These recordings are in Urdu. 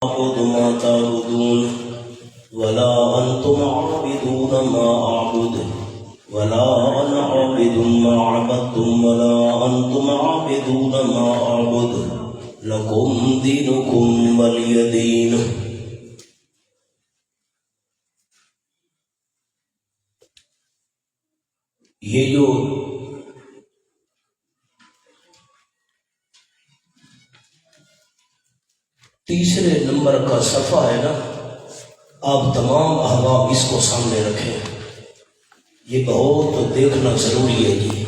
أعبد ما تعبدون ولا أنتم عابدون ما أعبد ولا أنا عابد ما عبدتم ولا أنتم عابدون ما أعبد لكم دينكم ولي دين. یہ جو تیسرے نمبر کا صفحہ ہے نا، آپ تمام احباب اس کو سامنے رکھیں، یہ بہت دیکھنا ضروری ہے جی.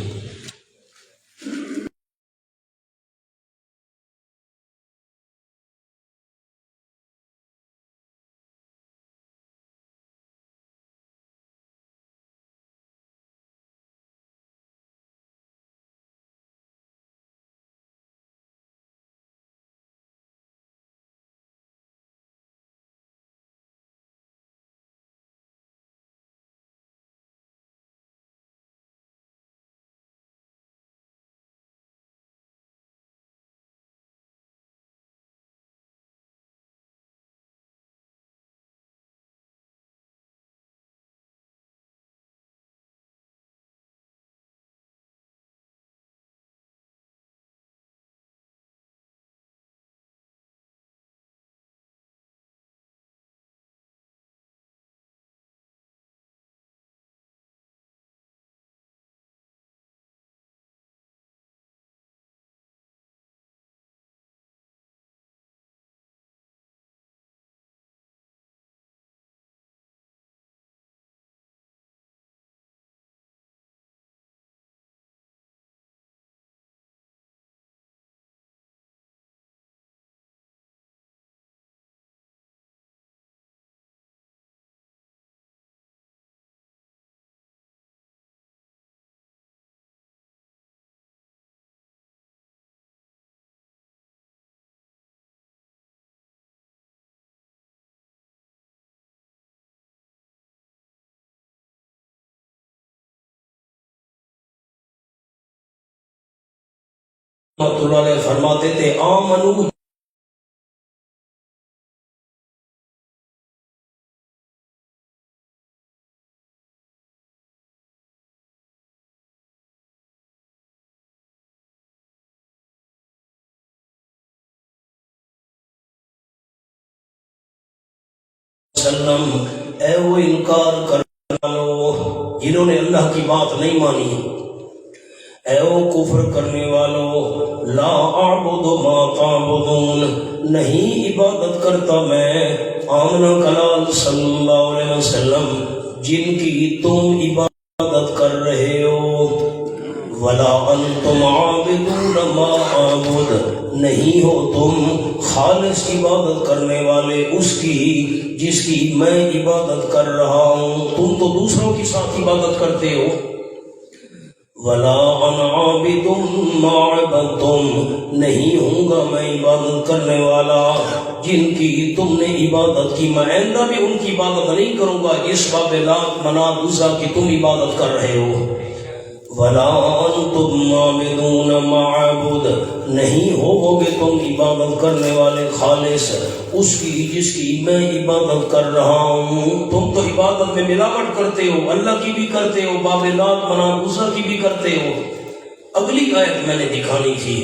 رحمۃ اللہ علیہ فرماتے تھے آمنو وسلم، اے وہ انکار کرنے والوں جنہوں نے اللہ کی بات نہیں مانی، اے وہ کفر کرنے والوں، لا اعبد ما تعبدون، نہیں عبادت کرتا میں آمنہ کلال صلی اللہ علیہ وسلم جن کی تم عبادت کر رہے ہو، ولا انتم عابدون ما اعبد، نہیں ہو تم خالص عبادت کرنے والے اس کی جس کی میں عبادت کر رہا ہوں، تم تو دوسروں کے ساتھ عبادت کرتے ہو. ولا انا عابد ما عبدتم، نہیں ہوں گا میں عبادت کرنے والا جن کی تم نے عبادت کی، میں آئندہ بھی ان کی عبادت نہیں کروں گا جس باب لات منات عزا کی تم عبادت کر رہے ہو. ولا انتم عابدون ما اعبد، نہیں ہوگے تم عبادت کرنے والے خالص اس کی جس کی میں عبادت کر رہا ہوں. تم تو عبادت میں ملاوٹ کرتے ہو، اللہ کی بھی کرتے ہو، باب لات منات عزا کی بھی کرتے ہو. اگلی آیت میں نے دکھانی تھی،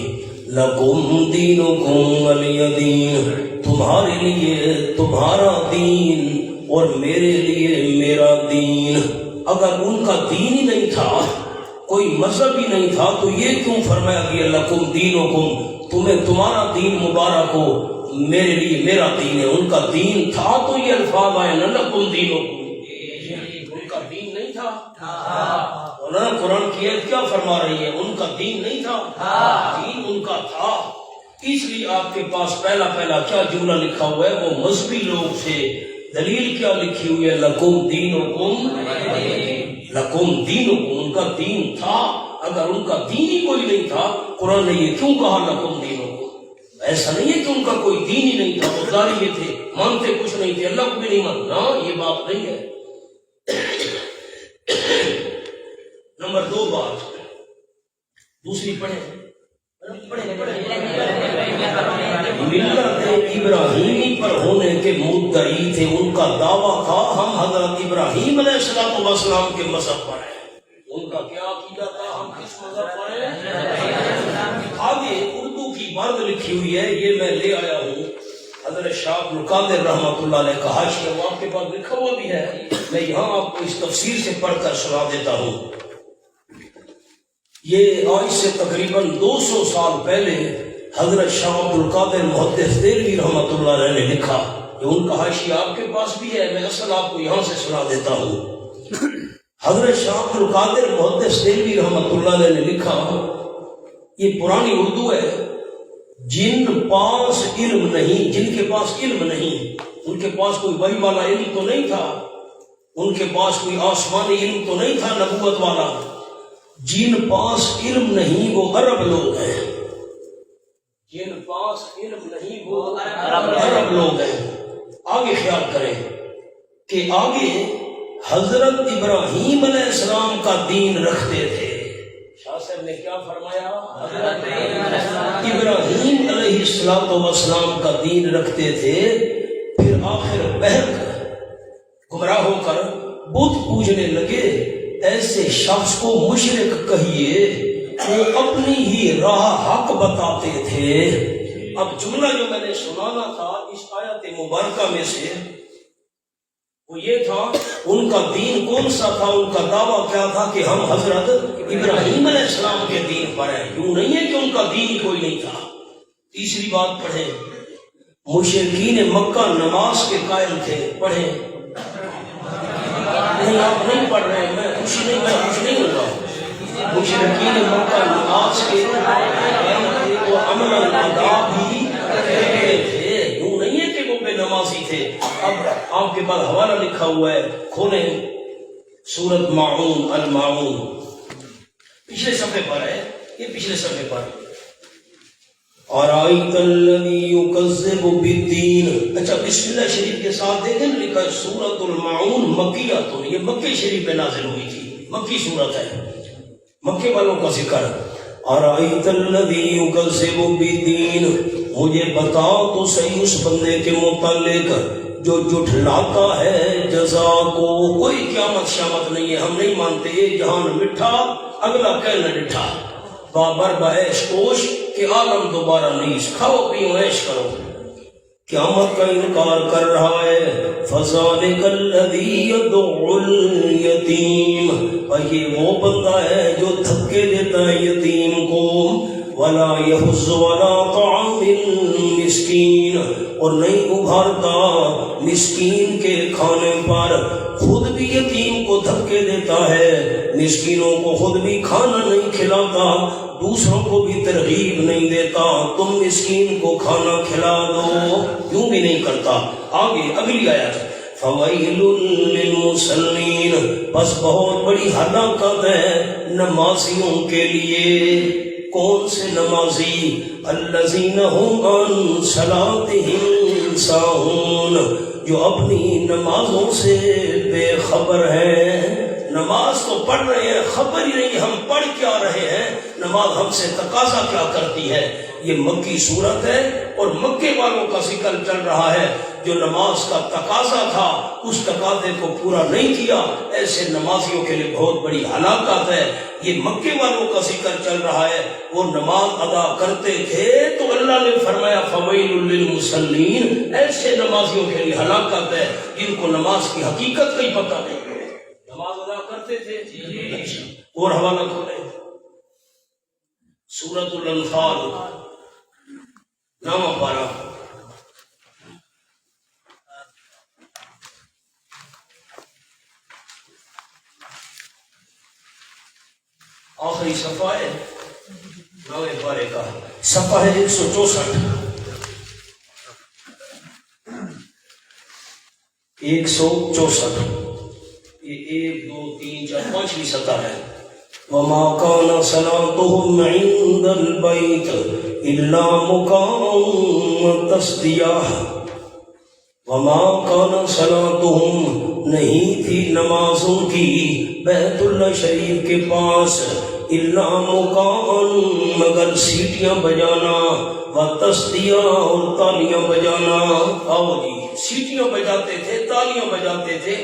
لکم دینکم ولی دین، تمہارے لیے تمہارا دین اور میرے لیے میرا دین. اگر ان کا دین ہی نہیں تھا، کوئی مذہب ہی نہیں تھا، تو یہ کیوں فرمایا گیا لکم دینکم، تمہیں تمہارا دین مبارک ہو، میرے لیے میرا دین ہے. ان کا دین تھا تو یہ الفاظ آئے نا لکم دینکم، ان کا دین نہیں تھا. مولانا قرآن کی آیت کیا فرما رہی ہے؟ ان کا دین نہیں تھا، دین ان کا تھا. اس لیے آپ کے پاس پہلا کیا جملہ لکھا ہوا ہے؟ وہ مذہبی لوگ سے دلیل کیا لکھی ہوئی ہے؟ لکم دینکم، لکم دینکم، ان کا دین تھا. اگر ان کا دین ہی کوئی نہیں تھا، قرآن نے یہ کیوں کہا لکم دینکم؟ ایسا نہیں ہے کہ ان کا کوئی دین ہی نہیں تھا، وہ ظاہری تھے، مانتے کچھ نہیں تھے، اللہ کو بھی نہیں ماننا، یہ بات نہیں ہے. نمبر 2 بات دوسری پڑھیں، ملت ابراہیمی پر ہونے کے مدعی تھے، ان کا دعویٰ تھا ہم حضرت ابراہیم علیہ السلام کے مذہب پر ہیں۔ ان کا کیا عقیدہ تھا؟ ہم کس مذہب پر ہیں؟ آگے اردو کی بات لکھی ہوئی ہے، یہ میں لے آیا ہوں حضرت شاہ عبد القادر رحمۃ اللہ علیہ کا حاشیہ، وہ آپ کے پاس لکھا ہوا بھی ہے، میں یہاں آپ کو اس تفسیر سے پڑھ کر سنا دیتا ہوں۔ یہ آج سے تقریباً 200 سال پہلے حضرت شاہ عبد القادر محدث دہلوی رحمۃ اللہ علیہ نے لکھا، کہ ان کا حاشیہ آپ کے پاس بھی ہے، میں اصل آپ کو یہاں سے سنا دیتا ہوں۔ حضرت شاہ عبد القادر محدث دہلوی رحمۃ اللہ علیہ نے لکھا، یہ پرانی اردو ہے، جن پاس علم نہیں، جن کے پاس علم نہیں، ان کے پاس کوئی وحی والا علم تو نہیں تھا، ان کے پاس کوئی آسمانی علم تو نہیں تھا نبوت والا، جن پاس علم نہیں وہ عرب لوگ ہیں، جن پاس علم نہیں وہ عرب لوگ ہیں۔ آگے خیال کریں کہ آگے حضرت ابراہیم علیہ السلام کا دین رکھتے تھے۔ شاہ صاحب نے کیا فرمایا؟ حضرت ابراہیم علیہ السلام کا دین رکھتے تھے، پھر آخر بہر کر گمراہ ہو کر بت پوجنے لگے۔ ایسے شخص کو مشرک کہیے، وہ اپنی ہی راہ حق بتاتے تھے۔ اب جملہ جو میں نے سنانا تھا اس آیت مبارکہ میں سے وہ یہ تھا، ان کا دین کون سا تھا، ان کا دعویٰ کیا تھا کہ ہم حضرت ابراہیم علیہ السلام کے دین پر ہیں۔ یوں نہیں ہے کہ ان کا دین ہی کوئی نہیں تھا۔ تیسری بات پڑھیں، مشرکین مکہ نماز کے قائل تھے، پڑھیں۔ نہیں آپ نہیں پڑھ رہے، میں خوش نہیں ہوں گا۔ مشرکین مکہ نماز کے قائل تھے، وہ عمل ادا بھی کرتے تھے، یوں نہیں ہے کہ وہ بے نمازی تھے۔ اب آپ کے پاس حوالہ لکھا ہوا ہے، کھولیں سورۃ ماعون، الماعون، پچھلے صفحے پر ہے، یہ پچھلے صفحے پر۔ أَرَأَيْتَ الَّذِي يُكَذِّبُ بِالدِّينِ۔ اچھا بسم اللہ شریف کے ساتھ دیکھیں لکھا ہے سورۃ الماعون مکیۃ، یہ مکے شریف میں نازل ہوئی تھی، مکی سورت ہے، مکے والوں کا ذکر۔ أَرَأَيْتَ الَّذِي يُكَذِّبُ بِالدِّينِ، مجھے بتا تو صحیح اس بندے کے متعلق جو جھٹلاتا ہے جزا کو۔ کوئی قیامت شامت نہیں ہے، ہم نہیں مانتے، ایک جہان مٹھا اگلا کہنا ڈٹھا، بابر بعیش کوش کہ عالم دوبارہ نہیں، کھاؤ پیو عیش کرو۔ قیامت کا انکار کر رہا ہے۔ فَذَلِكَ الَّذِي يَدُعُّ الْيَتِيمَ، اور یہ وہ بندہ ہے جو دھکے دیتا ہے یتیم کو۔ وَلَا يَحُضُّ عَلَىٰ طَعَامِ الْمِسْكِينِ، اور نہیں ابھارتا مسکین کے کھانے پر، خود بھی یتیم کو دھکے دیتا ہے، مسکینوں کو خود بھی کھانا نہیں کھلاتا، دوسروں کو بھی ترغیب نہیں دیتا تم مسکین کو کھانا کھلا دو، کیوں بھی نہیں کرتا۔ آگے اگلی آیت، فَوَيْلٌ لِّلْمُصَلِّينَ، بس بہت بڑی ہلاکت ہے نمازیوں کے لیے۔ کون سے نمازی؟ الَّذِينَ هُمْ عَنْ صَلَاتِهِمْ سَاهُونَ، جو اپنی نمازوں سے بے خبر ہیں۔ نماز تو پڑھ رہے ہیں، خبر ہی نہیں ہم پڑھ کیا رہے ہیں، نماز ہم سے تقاضا کیا کرتی ہے۔ یہ مکی صورت ہے اور مکے والوں کا ذکر چل رہا ہے، جو نماز کا تقاضا تھا اس تقاضے کو پورا نہیں کیا، ایسے نمازیوں کے لیے بہت بڑی ہلاکت ہے۔ یہ مکے والوں کا ذکر چل رہا ہے، وہ نماز ادا کرتے تھے تو اللہ نے فرمایا فویل للمصلین، ایسے نمازیوں کے لیے ہلاکت ہے جن کو نماز کی حقیقت کا ہی پتہ نہیں، نماز ادا کرتے تھے۔ اور حوالہ کھولیں سورۃ الانفال، نامہ پارہ، آخری صفحہ ہے نامہ پارے کا، صفحہ ہے 164، 164، یہ 1 2 3 4 5ویں سطح ہے۔ وَمَا كَانَ صَلَاتُهُمْ عِندَ الْبَيْتِ إِلَّا مُكَاءً وَتَصْدِيَةً، وَمَا كَانَ صَلَاتُهُمْ، نہیں تھی نماز ان کی بیت اللہ شریف کے پاس، الا مقام مگر سیٹیاں بجانا و تصدیہ اور تالیاں بجانا. آؤ جی سیٹیاں بجاتے تھے تالیاں بجاتے تھے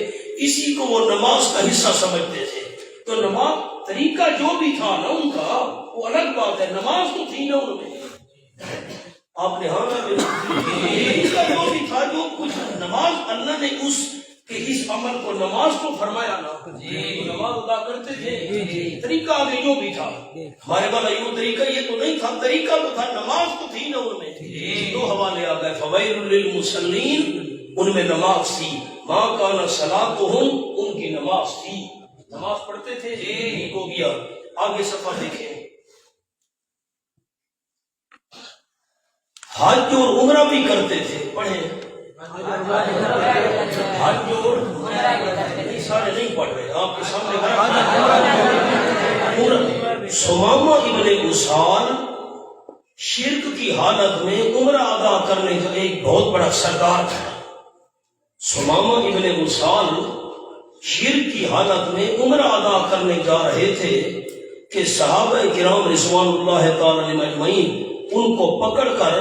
اسی کو وہ نماز کا حصہ سمجھتے تھے. تو نماز طریقہ جو بھی تھا نا ان کا وہ الگ بات ہے, نماز تو تھی نا ان میں. آپ نے ہاں طریقہ جو بھی تھا جو کچھ نماز اللہ نے اس عمل کو نماز کو فرمایا نا, نماز ادا کرتے تھے. طریقہ آگے جو بھی تھا ہمارے والا یوں طریقہ یہ تو نہیں تھا, طریقہ تو تھا, نماز تو تھی نا ان میں. دو حوالے آ گئے فویل للمصلین ان میں نماز تھی, ما کان صلاتہم ان کی نماز تھی, نماز پڑھتے تھے. ٹھیک ہو گیا. آگے صفحہ دیکھیں. حج اور عمرہ بھی کرتے تھے. پڑھیں حج اور سارے نہیں پڑھ رہے آپ کے سامنے. ثمامہ ابن اسال شرک کی حالت میں عمرہ ادا کرنے کا ایک بہت بڑا سردار تھا. ثمامہ ابن اسال شرک کی حالت میں عمرہ ادا کرنے جا رہے تھے کہ صحابہ کرام رضوان اللہ تعالی علیہم اجمعین ان کو پکڑ کر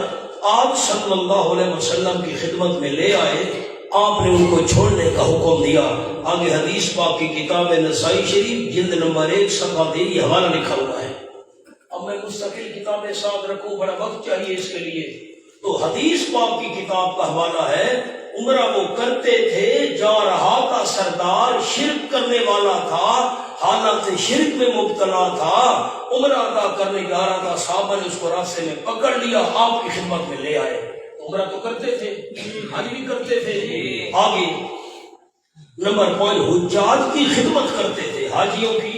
آپ صلی اللہ علیہ وسلم کی خدمت میں لے آئے. آپ نے ان کو چھوڑنے کا حکم دیا. آگے حدیث پاک کی کتاب نسائی شریف جلد نمبر 1 صفحہ 3 یہ حوالہ لکھا ہوا ہے. اب میں مستقل کتابیں ساتھ رکھوں, بڑا وقت چاہیے اس کے لیے. تو حدیث پاک کی کتاب کا حوالہ ہے. عمرہ وہ کرتے تھے, جا رہا تھا سردار, شرک کرنے والا تھا, حالت شرک میں مبتلا تھا, عمرہ ادا کرنے جا رہا تھا, صحابہ نے اس کو راستے میں پکڑ لیا, آپ کی خدمت میں لے آئے. عمرہ تو کرتے تھے, حج بھی کرتے تھے. آگے نمبر پوائنٹ, حجاج کی خدمت کرتے تھے, حاجیوں کی.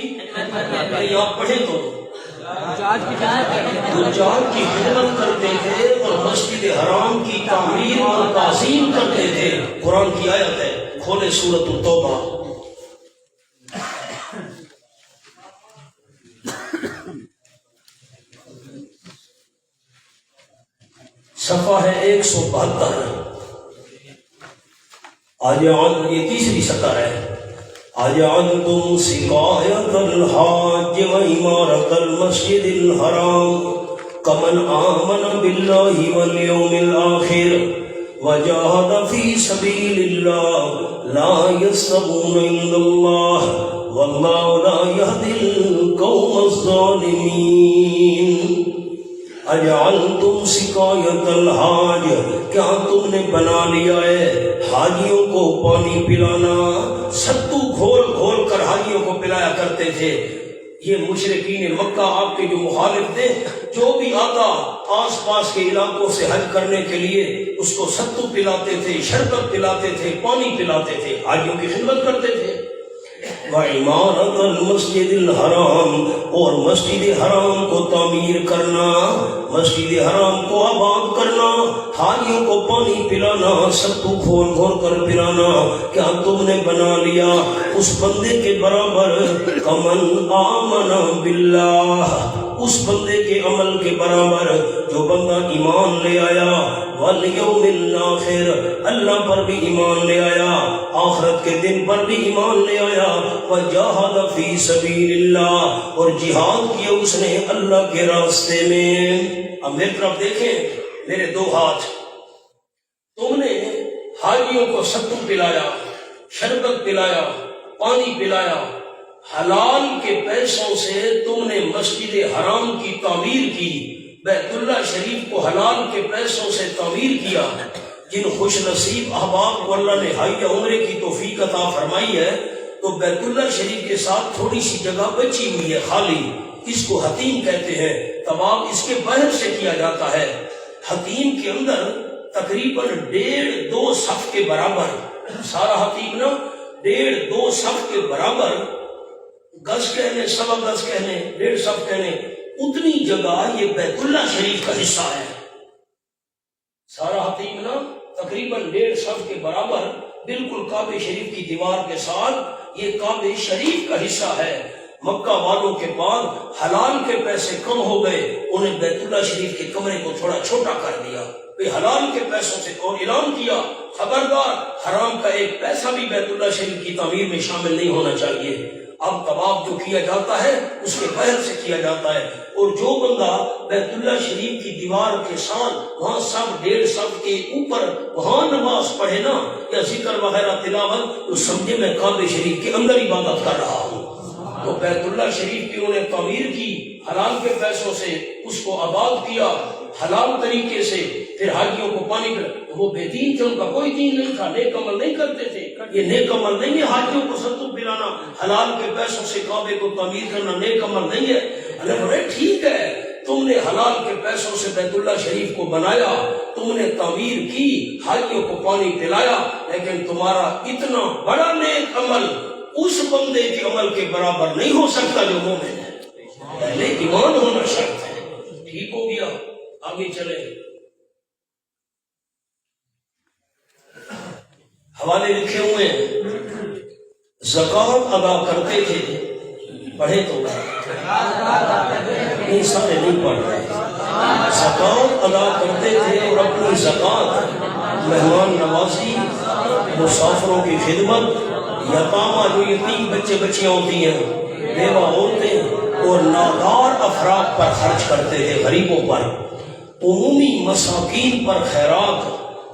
آپ پڑھیں تو حجاج کی خدمت کرتے تھے اور مسجد حرام کی تعمیر اور تعظیم کرتے تھے. قرآن کی آیت ہے, کھولے سورۃ التوبہ. صفحہ ہے 172. یہ تیسری سطر ہے. اجعلتم سقایۃ الحاج وعمارۃ المسجد الحرام کمن آمن باللہ والیوم الآخر وجاہد فی سبیل اللہ لا یستوون عند اللہ واللہ لا یہدی القوم الظالمین. اجعلتم سقایۃ الحاج کیا تم نے بنا لیا ہے حاجیوں کو پانی پلانا. ستو گھول گھول کر حاجیوں کو پلایا کرتے تھے. یہ مشرکین مکہ آپ کے جو مخالف تھے, جو بھی آتا آس پاس کے علاقوں سے حج کرنے کے لیے اس کو ستو پلاتے تھے, شربت پلاتے تھے, پانی پلاتے تھے, حاجیوں کی خدمت کرتے تھے. وعمارۃ المسجد الحرام اور مسجد حرام کو تعمیر کرنا, مسجد حرام کو آباد کرنا, حاجیوں کو پانی پلانا, سب کو کھول کھول کر پلانا. کیا تم نے بنا لیا اس بندے کے برابر کمن آمن باللہ, اس بندے کے عمل کے برابر جو بندہ ایمان لے آیا, والیوم الآخر اللہ پر بھی ایمان لے آیا, آخرت کے دن پر بھی ایمان لے آیا, وجاہد فی سبیل اللہ اور جہاد کیا اس نے اللہ کے راستے میں. اب میری طرف دیکھیں, میرے دو ہاتھ. تم نے حاجیوں کو ستو پلایا, شربت پلایا, پانی پلایا, حلال کے پیسوں سے تم نے مسجد حرام کی تعمیر کی, بیت اللہ شریف کو حلال کے پیسوں سے تعمیر کیا. جن خوش نصیب احباب کو اللہ نے حج عمرے کی توفیق عطا فرمائی ہے تو بیت اللہ شریف کے ساتھ تھوڑی سی جگہ بچی ہوئی ہے خالی, اس کو حتیم کہتے ہیں. طواف اس کے باہر سے کیا جاتا ہے. حتیم کے اندر تقریباً 1.5-2 صف کے برابر, سارا حتیم نا 1.5-2 صف کے برابر, گز کہنے, سوا گز کہنے, 1.5 صف کہنے, اتنی جگہ یہ بیت اللہ شریف کا حصہ ہے. سارا حتیم نا تقریباً 1.5 صف کے برابر, بالکل کعبہ شریف کی دیوار کے ساتھ یہ کعبہ شریف کا حصہ ہے. مکہ والوں کے بعد حلال کے پیسے کم ہو گئے, انہیں بیت اللہ شریف کے کمرے کو تھوڑا چھوٹا کر دیا. حلال کے پیسوں سے اور اعلان کیا, خبردار حرام کا ایک پیسہ بھی بیت اللہ شریف کی تعمیر میں شامل نہیں ہونا چاہیے. اب طواف جو کیا جاتا ہے اس کے پہل سے کیا جاتا ہے، اور جو بندہ بیت اللہ شریف کی دیوار کے ساتھ وہاں سب 1.5 صف کے اوپر وہاں نماز پڑھے نا یا ذکر وغیرہ تلاوت، تو سمجھے میں کعبہ شریف کے اندر عبادت کر رہا ہوں۔ تو بیت اللہ شریف کی انہوں نے تعمیر کی حلال کے پیسوں سے، اس کو آباد کیا حلال طریقے سے، پھر حاجیوں کو پانی پلایا۔ وہ بے دین تھے، ان کا کوئی دین نہیں تھا، نیک عمل نہیں کرتے تھے۔ یہ نیک عمل نہیں ہے حاجیوں کو ستو پلانا، حلال کے پیسوں سے کعبے کو تعمیر کرنا نیک عمل نہیں ہے۔ اللہ بولے ٹھیک ہے، تم نے حلال کے پیسوں سے بیت اللہ شریف کو بنایا، تم نے تعمیر کی، حاجیوں کو پانی پلایا، لیکن تمہارا اتنا بڑا نیک عمل اس بندے کے عمل کے برابر نہیں ہو سکتا جو مومن ہے۔ پہلے ایمان ہونا شرط ہے۔ ٹھیک ہو گیا، آگے چلے۔ حوالے لکھے ہوئے ہیں، زکوٰۃ ادا کرتے تھے، پڑھے تو نہیں، سارے نہیں پڑھ رہے۔ زکوٰۃ ادا کرتے تھے اور اپنی زکوٰۃ مہمان نوازی، مسافروں کی خدمت، یتامہ جو یتیم بچے بچیاں ہوتی ہیں، بیوہ عورتیں اور نادار افراد پر خرچ کرتے تھے، غریبوں پر، عمومی مساکین پر خیرات،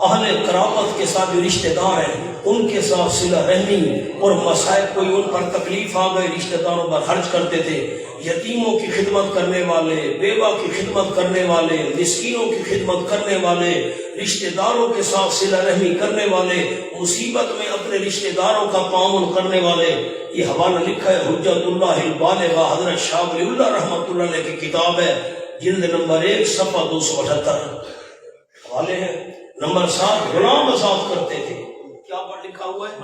اہل قرابت کے ساتھ جو رشتہ دار ہیں ان کے ساتھ صلہ رحمی، اور مسائل کوئی ان پر تکلیف آ گئی رشتہ داروں پر خرچ کرتے تھے۔ یتیموں کی خدمت کرنے والے، بیوہ کی خدمت کرنے والے، مسکینوں کی خدمت کرنے والے، رشتہ داروں کے ساتھ صلہ رحمی کرنے والے، مصیبت میں اپنے رشتہ داروں کا تعاون کرنے والے۔ یہ حوالہ لکھا ہے حجت اللہ البالغہ، حضرت شاہ ولی اللہ رحمۃ اللہ علیہ کی کتاب ہے، جلد نمبر 1 صفحہ 278 حوالے ہیں۔ نمبر 7 غلام آزاد کرتے تھے۔ کیا پر لکھا ہوا ہے؟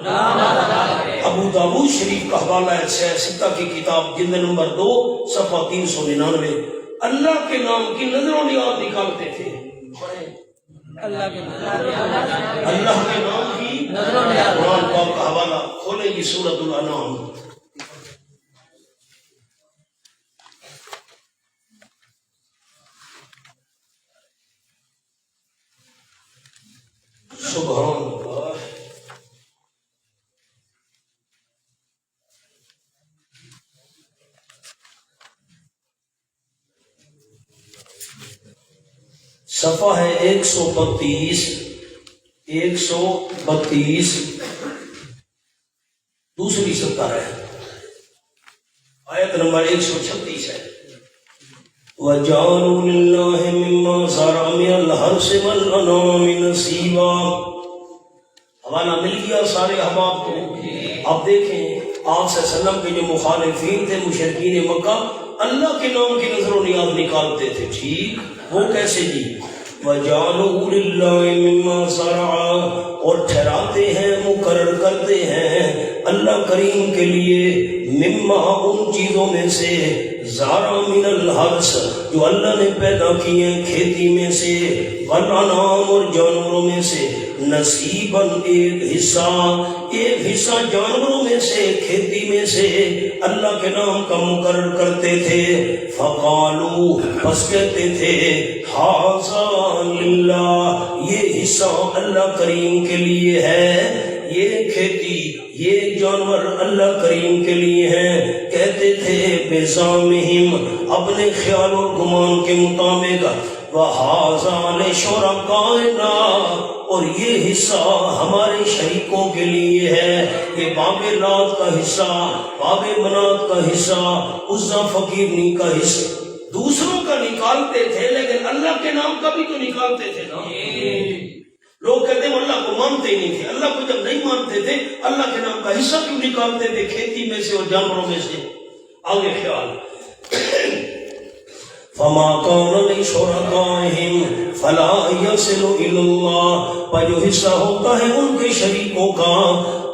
ابو داؤد شریف کا حوالہ ہے، سیاستہ کی کتاب، جلد نمبر 2 صفحہ 399۔ اللہ کے نام کی نظر و نیاز نکالتے تھے۔ اللہ کے نام کی نظر و نیاز، قرآن پاک کا حوالہ کھولیں گی، سورۃ الانعام۔ سبحان اللہ۔ صفحہ ہے 132، دوسری سطر ہے، آیت نمبر 136 ہے۔ وَجَعَلُوا لِلَّهِ مِمَّا زَرَعَ مِنَ الْحَرْثِ وَالْأَنْعَامِ نَصِيبًا۔ حوالہ مل گیا سارے احباب کو۔ آپ دیکھیں آپ صلی اللہ علیہ وسلم کے جو مخالفین تھے، مشرکین مکہ، اللہ کے نام کی نظر و نیاز نکالتے تھے، ٹھیک، وہ کیسے جی؟ وَجَعَلُوا لِلَّهِ مِمَّا زَرَعَ، اور ٹھہراتے ہیں، مقرر کرتے ہیں اللہ کریم کے لیے، مما ان چیزوں میں سے، زارع من الحرث جو اللہ نے پیدا کیے کھیتی میں سے، والانعام اور جانوروں میں سے، نصیباً ایک حصہ جانوروں میں سے، کھیتی میں سے اللہ کے نام کا مقرر کرتے تھے۔ فقالوا، پس کہتے تھے، ھذا للہ، یہ حصہ اللہ کریم کے لیے ہے، یہ کھیتی، یہ جانور اللہ کریم کے لیے ہیں۔ کہتے تھے بزعمہم، اپنے خیال اور گمان کے مطابق، وَھَذَا لِشُرَکَائِنَا، اور یہ حصہ ہمارے شریکوں کے لیے ہے۔ یہ باب لات کا حصہ، باب منات کا حصہ، عزا فقیرنی کا حصہ دوسروں کا نکالتے تھے، لیکن اللہ کے نام کا بھی تو نکالتے تھے نا۔ لوگ کہتے ہیں اللہ کو مانتے ہی نہیں تھے، اللہ کو جب نہیں مانتے تھے اللہ کے نام کا حصہ کیوں نکالتے تھے کھیتی میں سے اور جانوروں میں سے؟ آگے خیال، فما كان لشركائهم فلا يصل الى الله، پر جو حصہ ہوتا ہے ان کے شریکوں کا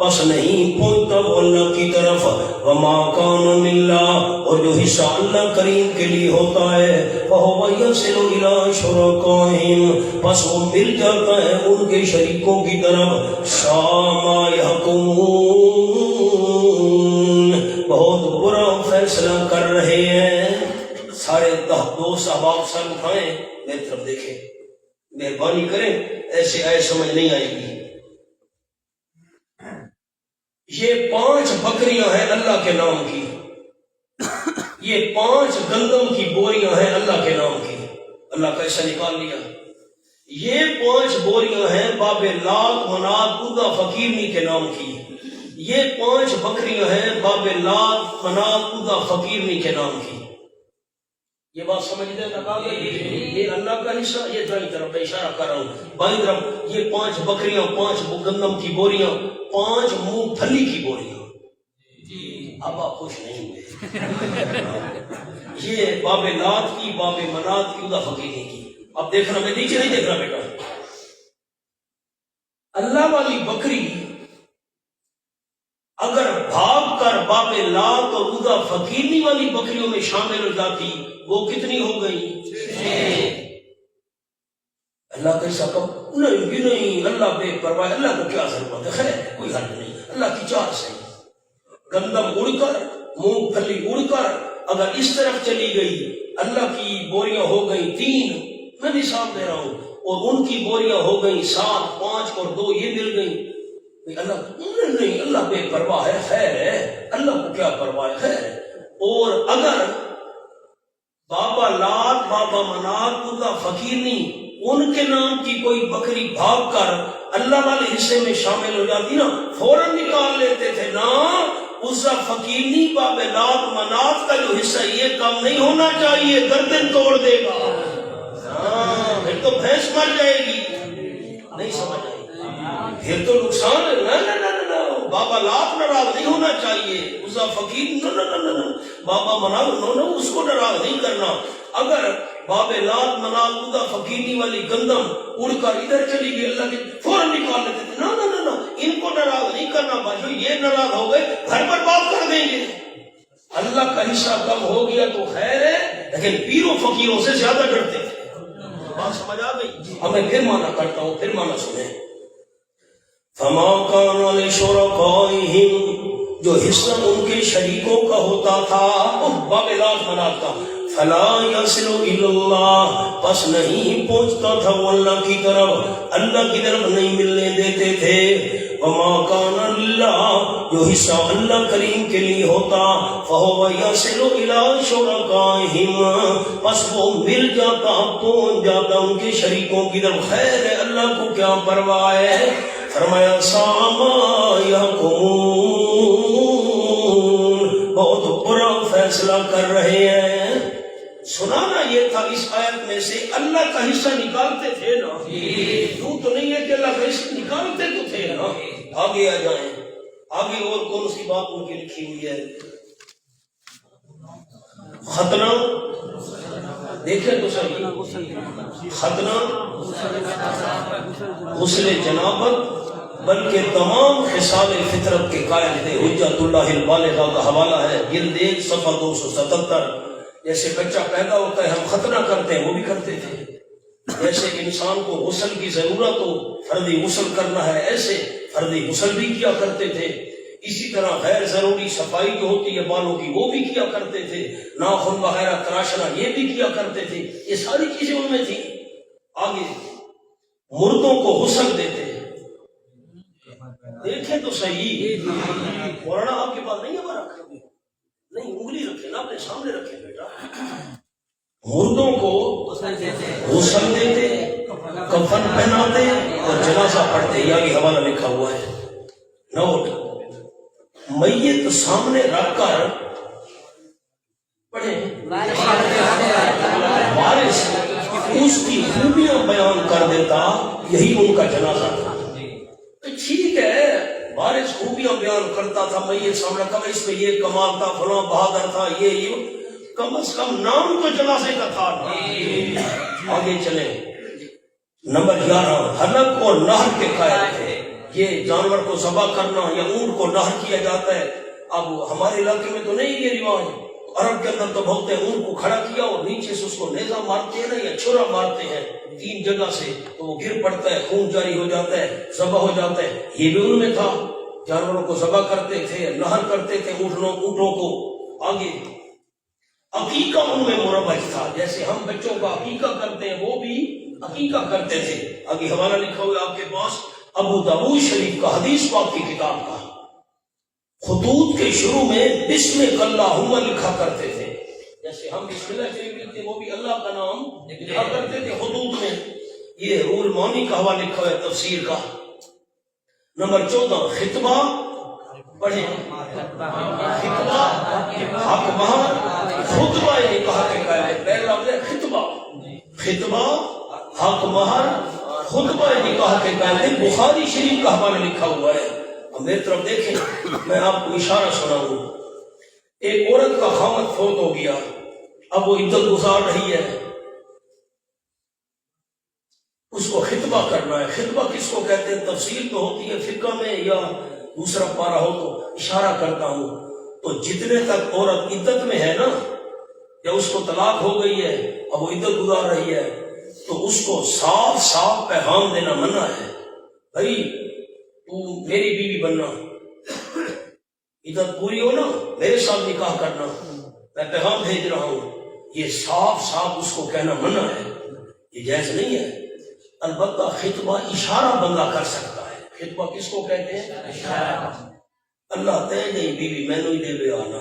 پس نہیں پہنچتا وہ اللہ کی طرف۔ وما كان لله، اور جو حصہ اللہ کریم کے لیے ہوتا ہے، فهو يصل الى شركائهم، پس وہ مل جاتا ہے ان کے شریکوں کی طرف۔ ساء ما يحكمون، بہت برا فیصلہ کر رہے ہیں۔ سارے دوست احباب سر اٹھائیں، میری طرف دیکھیں، مہربانی کریں، ایسے آئے سمجھ نہیں آئے گی۔ یہ 5 بکریاں ہیں اللہ کے نام کی، یہ 5 گندم کی بوریاں ہیں اللہ کے نام کی، اللہ کیسا نکال لیا۔ یہ 5 بوریاں ہیں باب لات منات عزا فقیرنی کے نام کی، یہ 5 بکریاں ہیں باب لات منات عزا فقیرنی کے نام کی۔ یہ بات سمجھتے ہیں؟ یہ اللہ کا حصہ، یہ دائیں طرف میں اشارہ کر رہا ہوں، بائیں طرف یہ 5 بکریاں، 5 گندم کی بوریاں، 5 مونگ پھلی کی بوریاں۔ اب آپ خوش نہیں ہوئے؟ یہ باب لات کی، باب منات کی، عزا فقیرنی کی۔ اب دیکھنا، میں نیچے نہیں دیکھ رہا بیٹا، اللہ والی بکری اگر بھاگ کر باب لات اور عزا فقیرنی والی بکریوں میں شامل ہو جاتی، وہ کتنی ہو گئی؟ 6۔ اللہ کیسا کم؟ نہیں، اللہ بے پرواہ، اللہ کو کیا ضرورت ہے؟ خیر کوئی حل نہیں، اللہ کی چال سے گندم اڑ کر، مونگ پھلی اڑ کر اگر اس طرف چلی گئی، اللہ کی بوریاں ہو گئی 3، میں مثال دے رہا ہوں، اور ان کی بوریاں ہو گئی 7، 5 اور 2 یہ مل گئی، اللہ نہیں، اللہ بے پرواہ ہے، خیر ہے، اللہ کو کیا پرواہ ہے، خیر ہے۔ اور اگر بابا لات، بابا منات، عزا فقیرنی ان کے نام کی کوئی بکری بھاگ کر اللہ والے حصے میں شامل ہو جاتی نا، فوراً نکال لیتے تھے نا، عزا فقیرنی باب لات منات کا جو حصہ یہ کم نہیں ہونا چاہیے، گردن توڑ دے گا، ہاں پھر تو بھینس مر جائے گی، نہیں سمجھ آئی، پھر تو نقصان ہے۔ بابا لات ناراض نہیں ہونا چاہیے، عزا فقیر بابا منات اس کو ناراض نہیں کرنا۔ اگر باب لات منات عزا فقیرنی والی گندم اڑ کر ادھر چلی گئی، اللہ کے فوراً نکال لیتے تھے، نہ ان کو ناراض نہیں کرنا، بھائی یہ ناراض ہو گئے گھر پر بات کر دیں گے۔ اللہ کا حصہ کم ہو گیا تو خیر ہے، لیکن پیروں فقیروں سے زیادہ ڈرتے تھے۔ بات سمجھ آ گئی؟ اب میں پھر مانا کرتا ہوں، پھر مانا سنیں۔ فما کان لشرکائہم، جو حصہ ان کے شریکوں کا ہوتا تھا، باب لات منات کا، فلا یصل الی اللہ، پس نہیں پہنچتا تھا وہ اللہ کی طرف، اللہ کی طرف نہیں ملنے دیتے تھے۔ وما کان للہ، جو حصہ اللہ کریم کے لیے ہوتا، فہو یصل الی شرکائہم، پس وہ مل جاتا، پہنچ جاتا ان کے شریکوں کی طرف۔ خیر ہے، اللہ کو کیا پرواہ ہے۔ فرمایا ساما یحکمون، بہت برا فیصلہ کر رہے ہیں۔ سنانا یہ تھا اس آیت میں سے اللہ کا حصہ نکالتے تھے نا، یوں تو نہیں ہے کہ اللہ کا حصہ نکالتے تو تھے نا۔ آگے آ جائیں، آگے اور کون سی بات ان کی لکھی ہوئی ہے؟ ختنہ دیکھیں تو صحیح، ختنہ، غسل جنابت، بلکہ تمام خصال فطرت کے قائل تھے۔ حجت اللہ البالغہ کا حوالہ ہے، جلد 1 صفحہ 277۔ جیسے بچہ پیدا ہوتا ہے ہم ختنہ کرتے ہیں، وہ بھی کرتے تھے۔ جیسے انسان کو غسل کی ضرورت ہو، فردی غسل کرنا ہے، ایسے فردی غسل بھی کیا کرتے تھے۔ اسی طرح غیر ضروری صفائی جو ہوتی ہے بالوں کی، وہ بھی کیا کرتے تھے۔ ناخن وغیرہ تراشنا، یہ بھی کیا کرتے تھے۔ یہ ساری چیزیں ان میں تھیں۔ آگے مردوں کو غسل دیتے، دیکھیں تو صحیح، مولانا آپ کے پاس نہیں ہے برق؟ نہیں، انگلی رکھے نا اپنے سامنے رکھے بیٹا۔ مردوں کو غسل دیتے، کفن پہناتے اور جنازہ پڑھتے، یہ بھی حوالہ لکھا ہوا ہے، نوٹ۔ میت سامنے رکھ کر پڑھیں، وارث اس کی خوبیاں بیان کر دیتا، یہی ان کا جنازہ تھا۔ ٹھیک ہے، وارث خوبیاں بیان کرتا تھا، میت سامنے، کم اس میں یہ کمال تھا، فلاں بہادر تھا، یہ کم از کم نام تو جنازے کا تھا۔ آگے چلے، نمبر 11، حلق اور نہر کے قائل تھے۔ یہ جانور کو ذبح کرنا یا اونٹ کو نہر کیا جاتا ہے۔ اب ہمارے علاقے میں تو نہیں یہ رواج، عرب کے اندر تو بہت ہے، اونٹ کو کھڑا کیا اور نیچے سے اس کو نیزہ مارتے ہیں نا، یا چھرا مارتے ہیں 3 جگہ سے، تو وہ گر پڑتا ہے، خون جاری ہو جاتا ہے، ذبح ہو جاتا ہے۔ یہ بھی ان میں تھا، جانوروں کو ذبح کرتے تھے، نہر کرتے تھے اونٹوں کو۔ آگے عقیقہ ان میں مروج تھا، جیسے ہم بچوں کا عقیقہ کرتے ہیں وہ بھی عقیقہ کرتے تھے۔ آگے حوالہ لکھا ہوا ہے آپ کے پاس، ابو داؤد شریف کا، حدیث پاک کی کتاب کا۔ خطوط کے شروع میں بسمک اللہم لکھا کرتے تھے، جیسے ہم بسم اللہ شریف لکھتے وہ بھی اللہ کا نام لکھا کرتے تھے خطوط میں۔ یہ رول مانی کا حوالہ لکھا ہے تفسیر کا۔ نمبر 14 خطبہ پڑھیں، خطبہ حق مہر خطبہ نکاح کے قائل، پہلا لفظ ہے خطبہ، خطبہ حق مہر خطبہ نکاح کے قائل۔ بخاری شریف کا حوالہ لکھا ہوا ہے، اب میری طرف دیکھیں، میں آپ کو اشارہ سناؤں۔ ایک عورت کا خاوند فوت ہو گیا، اب وہ عدت گزار رہی ہے، اس کو خطبہ کرنا ہے۔ خطبہ کس کو کہتے ہیں؟ تفصیل تو ہوتی ہے فقہ میں، یا دوسرا پارہ ہو تو اشارہ کرتا ہوں۔ تو جتنے تک عورت عدت میں ہے نا، یا اس کو طلاق ہو گئی ہے، اب وہ عدت گزار رہی ہے، تو اس کو صاف صاف پیغام دینا منع ہے، بھائی تو میری بیوی بننا، عدت پوری ہو نا میرے ساتھ نکاح کرنا، میں پیغام بھیج رہا ہوں۔ یہ صاف صاف اس کو کہنا منع ہے، یہ جائز نہیں ہے۔ البتہ خطبہ اشارہ بندہ کر سکتا ہے۔ خطبہ کس کو کہتے ہیں؟ اشارہ۔ اللہ تے نہیں بیوی میں نے دے لے آنا،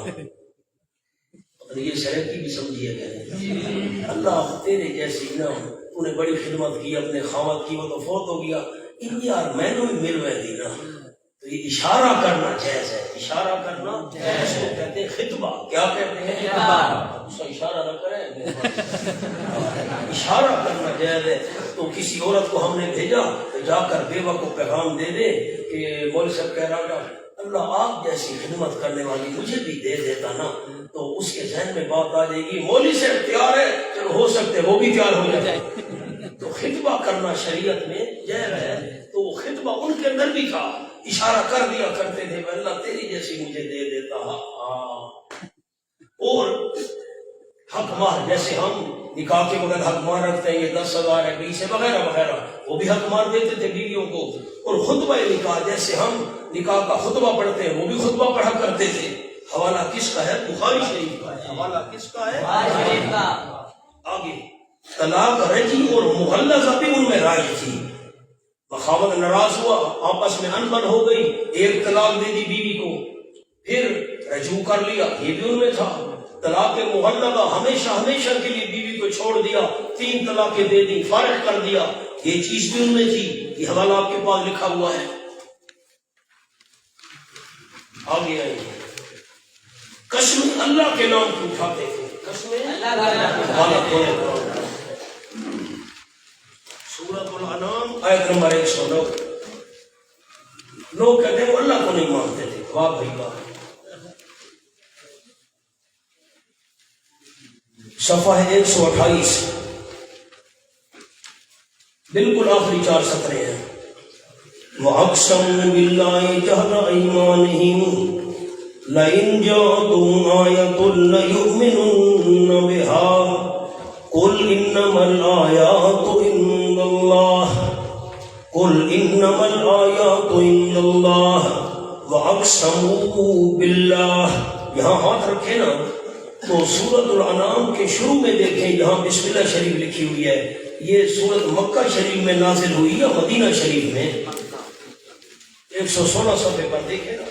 یہ شرعی بھی سمجھیے گا، اللہ تیرے جیسی نہ تو نے بڑی خدمت کی اپنے خاوند کی، وہ تو فوت ہو گیا، ان یار میں نے ملوے دی نا، تو یہ اشارہ کرنا جائز ہے۔ اشارہ کرنا اس کو کہتے ہیں خطبہ۔ کیا کہتے ہیں؟ خطبہ۔ اشارہ نہ کریں، اشارہ کرنا جائز ہے۔ تو کسی عورت کو ہم نے بھیجا تو جا کر بیوہ کو پیغام دے دے کہ مولوی صاحب کہہ رہا تھا اللہ آپ جیسی خدمت کرنے والی مجھے بھی دے دیتا نا، تو اس کے ذہن میں بات آ جائے گی مولوی صاحب تیار ہے، چلو ہو سکتے وہ بھی تیار ہو جائے۔ تو خطبہ کرنا شریعت میں جائز ہے۔ تو وہ خطبہ ان کے اندر بھی تھا، اشارہ کر دیا کرتے تھے کہ اللہ تیری جیسی مجھے دے دیتا۔ اور حق مہر، جیسے ہم نکاح کے وقت حق مہر رکھتے ہیں، یہ 10,000 ہے 20 ہے وغیرہ وغیرہ، وہ بھی حق مہر دیتے تھے بیویوں کو۔ اور خطبہ نکاح، جیسے ہم نکاح کا خطبہ پڑھتے ہیں، وہ بھی خطبہ پڑھا کرتے تھے۔ حوالہ کس کا ہے؟ بخاری شریف کا ہے۔ حوالہ کس کا ہے؟ بخاری شریف کا۔ آگے طلاق رجعی اور مغلظہ بھی ان میں رائج تھی۔ خاوند ناراض ہوا، آپس میں انبن ہو گئی، ایک طلاق دے دی بیوی کو، پھر رجوع کر لیا، یہ بھی ان میں تھا۔ طلاق مغلظہ ہمیشہ ہمیشہ کے لیے بیوی کو چھوڑ دیا، 3 طلاقیں دے دی، فارغ کر دیا، یہ چیز بھی ان میں تھی۔ یہ حوالہ آپ کے پاس لکھا ہوا ہے۔ آگے آئیے، قسم اللہ کے نام کو اٹھاتے تھے، قسم اللہ کا نام۔ سورۃ الانعام آیت نمبر 109۔ لوگ کہتے ہیں وہ اللہ کو نہیں مانتے تھے، واہ بھائی واہ۔ صفحہ 128، بالکل آخری 4 سطریں ہیں۔ وَأَقْسَمُوا بِاللَّهِ جَهْدَ أَيْمَانِهِمْ لَئِنْ جَاءَتْهُمْ آيَةٌ لَيُؤْمِنُنَّ بِهَا قُلْ إِنَّمَا الْآيَاتُ عِندَ اللَّهِ قُلْ إِنَّمَا الْآيَاتُ عِندَ اللَّهِ وَأَقْسَمُوا بِاللَّهِ۔ یہاں ہاتھ رکھے نا، تو سورۃ الانعام کے شروع میں دیکھیں یہاں بسم اللہ شریف لکھی ہوئی ہے۔ یہ سورت مکہ شریف میں نازل ہوئی یا مدینہ شریف میں؟ 116 صفحے پر دیکھیں نا،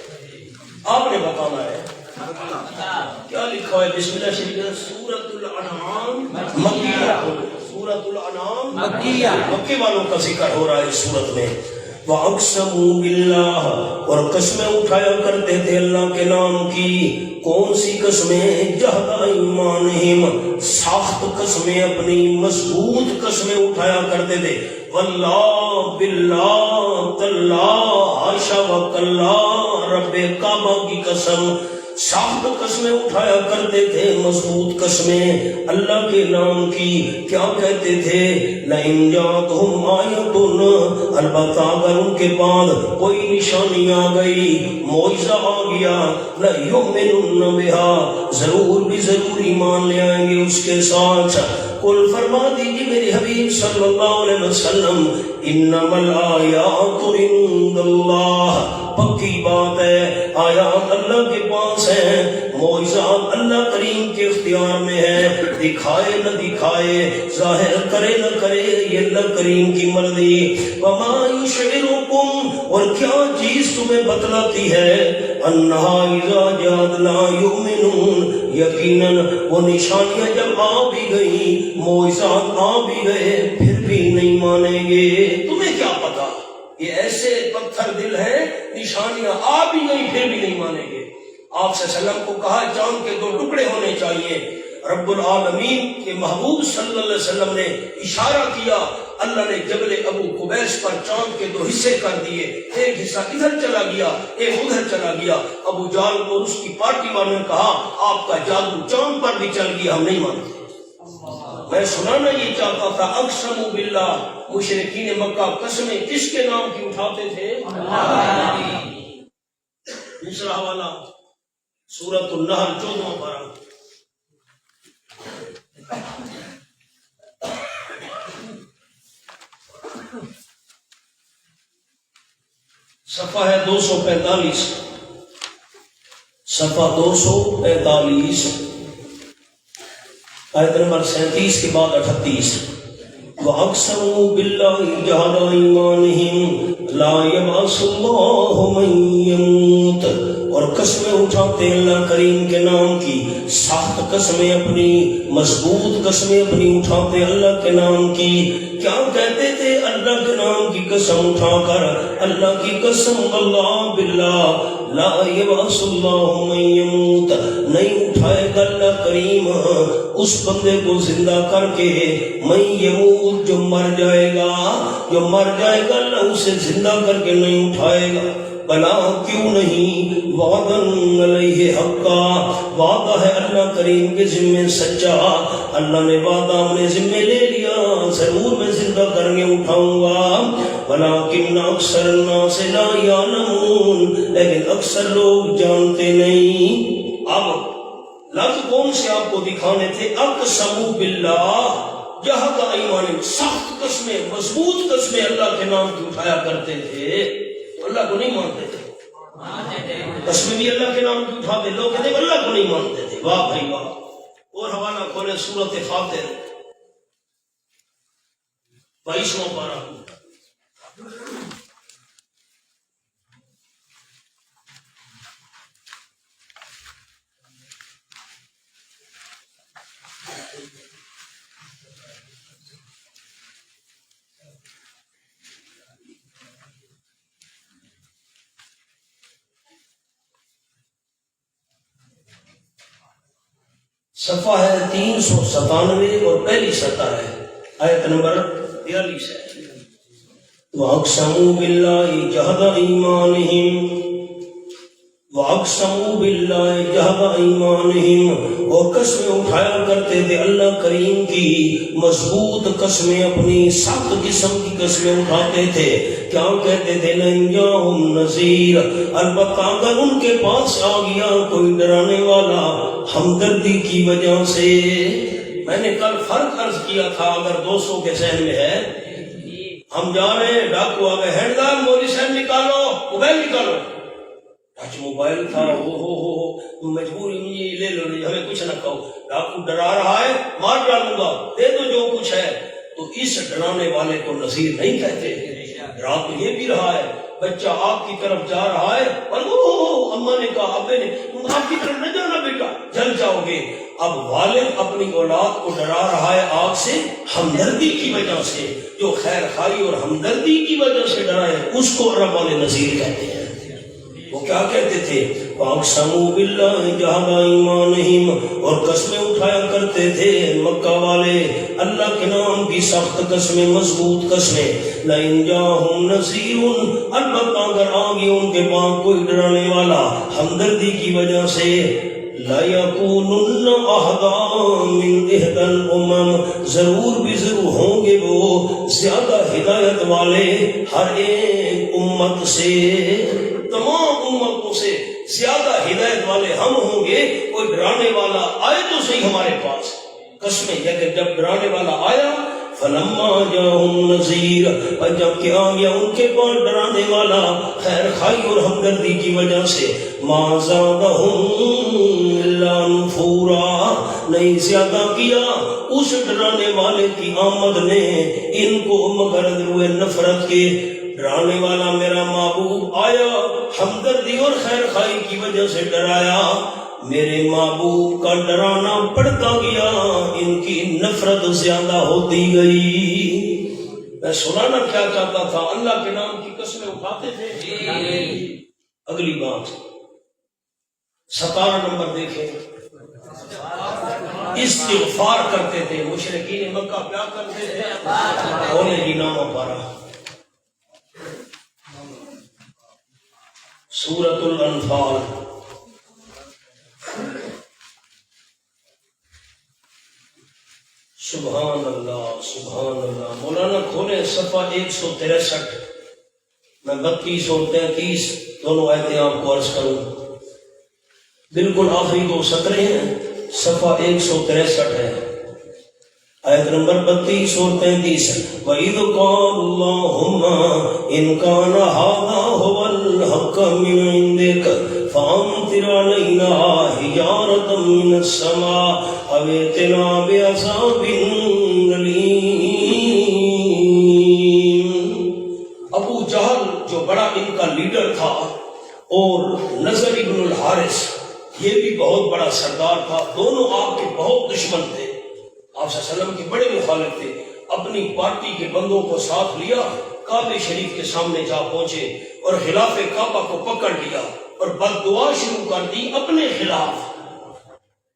آپ نے بتانا ہے کیا لکھا ہے بسم اللہ شریف میں۔ سورۃ الانعام مکیہ، سورۃ الانعام مکیہ، مکے والوں کا ذکر ہو رہا ہے اس سورت میں۔ وَأَقْسَمُوا بِاللَّهِ، اور قسمیں اٹھایا کرتے تھے اللہ کے نام کی۔ کون سی قسمیں؟ جہد ایمانہم، سخت قسمیں، اپنی مضبوط قسمیں اٹھایا کرتے تھے۔ واللہ، باللہ، تاللہ، حاشا وکلہ، رب کعبہ کی قسم، سخت قسمیں اٹھایا کرتے تھے، مضبوط قسمیں اللہ کے نام کی۔ کیا کہتے تھے؟ لئن جاءتہم آیۃ، البتہ اگر ان کے پاس کوئی نشانی آ گئی، معجزہ آ گیا، لَيُؤْمِنُنَّ بِهَا، ضرور بھی ضرور ایمان لے آئیں گے اس کے ساتھ۔ قل فرما دیجیے میرے حبیب صلی اللہ علیہ وسلم، انما الآیات عند اللہ، پکی بات ہے، آیات اللہ کے پاس ہیں، معجزات اللہ کریم کے اختیار میں ہے، دکھائے نہ دکھائے، ظاہر کرے نہ کرے، یہ اللہ کریم کی مرضی۔ وما یشعرکم، اور کیا چیز تمہیں بتلاتی ہے، انہا اذا جاءت لا یؤمنون، یقیناً وہ نشانیاں جب آ بھی گئی، معجزات آ بھی گئے، پھر بھی نہیں مانیں گے۔ تمہیں کیا پتا، یہ ایسے پتھر دل ہیں، نشانیاں آ بھی گئی پھر بھی نہیں مانیں گے۔ آپ صلی اللہ علیہ وسلم کو کہا چاند کے 2 ٹکڑے ہونے چاہیے، رب العالمین کے محبوب صلی اللہ علیہ وسلم نے اشارہ کیا، اللہ نے جبل ابو قبیس پر چاند کے 2 حصے کر دیے، ایک حصہ ادھر چلا گیا، ایک ادھر چلا گیا۔ ابو جہل کو اس کی پارٹی والوں نے کہا آپ کا جادو چاند پر بھی چل گیا، ہم نہیں مانتے۔ میں سنانا یہ چاہتا تھا، اقسم باللہ، مشرکین مکہ قسمیں کس کے نام کی اٹھاتے تھے؟ دوسرا حوالہ سورۃ النحل 14واں پارہ، صفحہ ہے 245، صفحہ 245، آیت نمبر 37 کے بعد 38۔ وَأَقْسَمُوا بِاللَّهِ جَهْدَ أَيْمَانِهِمْ لَا يَبْعَثُ اللَّهُ مَن يَمُوتُ، اور قسمیں اٹھاتے اللہ کریم کے نام کی، سخت قسمیں اپنی، مضبوط قسمیں اپنی اٹھاتے اللہ کے نام کی۔ کیا کہتے تھے اللہ کے نام کی قسم اٹھا کر، اللہ کی قسم اللہ باللہ لا یبعث اللہ من یموت، نہیں اٹھائے گا اللہ کریم اس بندے کو زندہ کر کے، من یموت جو مر جائے گا، جو مر جائے گا اللہ اسے زندہ کر کے نہیں اٹھائے گا۔ بلا کیوں نہیں، وعدن علیہ حقا، وعدہ ہے اللہ کریم کے ذمے سچا، اللہ نے وعدہ اپنے ذمے لے لیا، ضرور میں زندہ کر کے اٹھاؤں گا۔ ولیکن اکثر الناس لا یعلمون، لیکن اکثر لوگ جانتے نہیں۔ اب لفظ کون سے آپ کو دکھانے تھے؟ اقسموا باللہ جہد ایمانہم، سخت قسمیں، مضبوط قسمیں اللہ کے نام کی اٹھایا کرتے تھے، اللہ کو نہیں مانتے تھے۔ قسمیں بھی اللہ کے نام کی اٹھاتے، لوگ کہتے اللہ کو نہیں مانتے تھے۔ واہ بھائی واہ۔ اور حوالہ کھولے سورۃ فاطر 22واں پارہ، صفحہ ہے 397 اور پہلی سطر ہے، آیت نمبر 43 ہے۔ وَأَقْسَمُوا بِاللَّهِ جَهْدَ أَيْمَانِهِمْ، وَأَقْسَمُوا بِاللَّهِ جَهْدَ أَيْمَانِهِمْ، اور قسمیں اٹھایا کرتے تھے اللہ کریم کی، مضبوط قسمیں اپنی، سخت قسم کی قسمیں اٹھاتے تھے۔ کیا کہتے تھے؟ لَن جَاءَهُمْ نَذِيرٌ، البتہ اگر ان کے پاس آ گیا کوئی ڈرانے والا ہمدردی کی وجہ سے۔ میں نے کل فرق عرض کیا تھا، اگر دوستوں کے ذہن میں ہے، ہم جا رہے ہیں، ڈاکو آ گئے، ہینڈلر مولوی صاحب نکالو، موبائل نکالو، ٹچ موبائل تھا، ہو مجبوری میں لے لو، ہمیں کچھ نہ کہو، ڈاکو ڈرا رہا ہے، مار ڈالوں گا، دے دو جو کچھ ہے۔ تو اس ڈرانے والے کو نذیر نہیں کہتے، ڈرا تو یہ بھی رہا ہے، بچہ آپ کی طرف جا رہا ہے اور اماں نے کہا، ابے نے، تم آپ کی طرف نہ جانا بیٹا، جل جاؤ گے۔ اب والد اپنی اولاد کو ڈرا رہا ہے آگ سے ہمدردی کی وجہ سے، جو خیر خواہی اور ہمدردی کی وجہ سے ڈرائے اس کو عرب والے نذیر کہتے ہیں۔ وہ کیا کہتے تھے؟ وَأَقْسَمُوا بِاللَّهِ جَهْدَ أَيْمَانِهِمْ، اور قسمیں اٹھایا کرتے تھے مکہ والے اللہ کے نام کی، سخت قسمیں، مضبوط قسمیں۔ لَإِن جَاءَهُمْ نَذِيرٌ، البتہ اگر آ گیا ان کے پاس کوئی ڈرانے والا ہمدردی کی وجہ سے، لَيَكُونُنَّ أَهْدَىٰ مِنْ إِحْدَى الْأُمَمِ، ضرور بھی ضرور ہوں گے وہ زیادہ ہدایت والے ہر ایک امت سے، تمام امتوں سے زیادہ ہدایت والے ہم ہوں گے۔ کوئی ڈرانے والا آئے تو صحیح ہمارے پاس، قسمیں، لیکن جب ڈرانے والا آیا فلما جاءهم نذیر، اور جب کہ آ گیا ان کے پاس ڈرانے والا خیر خائی اور ہمدردی کی وجہ سے، ما زادهم الا نفورا، نہیں زیادہ کیا اس ڈرانے والے کی آمد نے ان کو مگر روئے نفرت کے۔ ڈرانے والا میرا محبوب آیا، ہمدردی اور خیر خائی کی وجہ سے ڈرایا، میرے محبوب کا ڈرانا بڑھتا گیا، ان کی نفرت زیادہ ہوتی گئی۔ میں سنانا کیا چاہتا تھا، اللہ کے نام کی قسمیں اٹھاتے تھے۔ اگلی بات 17 نمبر دیکھیں، استغفار کرتے تھے مشرکین مکہ، کیا کرتے تھے؟ بولے جی نامہ پارا سورۃ الانفال، سبحان اللہ سبحان اللہ۔ مولانا کھولے صفحہ 163، میں 32 اور 33 دونوں آیتیں آپ کو عرض کروں، بالکل آخری 2 سطریں ہیں، صفحہ 163 ہے، آیت نمبر 32 اور 33۔ وَإِذْ قَالُوا اللَّهُمَّ إِنْ كَانَ هَذَا هُوَ الْحَقَّ مِنْ عِنْدِكَ فَأَمْطِرْ عَلَيْنَا حِجَارَةً مِنَ السَّمَاءِ أَوْ ائْتِنَا بِعَذَابٍ أَلِيمٍ۔ ابو جہل جو بڑا ان کا لیڈر تھا، اور نضر ابن الحارث یہ بھی بہت بڑا سردار تھا، دونوں آپ کے بہت دشمن تھے، آپ صلی اللہ علیہ وسلم کے بڑے مخالف تھے۔ اپنی پارٹی کے بندوں کو ساتھ لیا، کعبہ شریف کے سامنے جا پہنچے اور خلاف کعبہ کو پکڑ لیا اور بد دعا شروع کر دی اپنے خلاف۔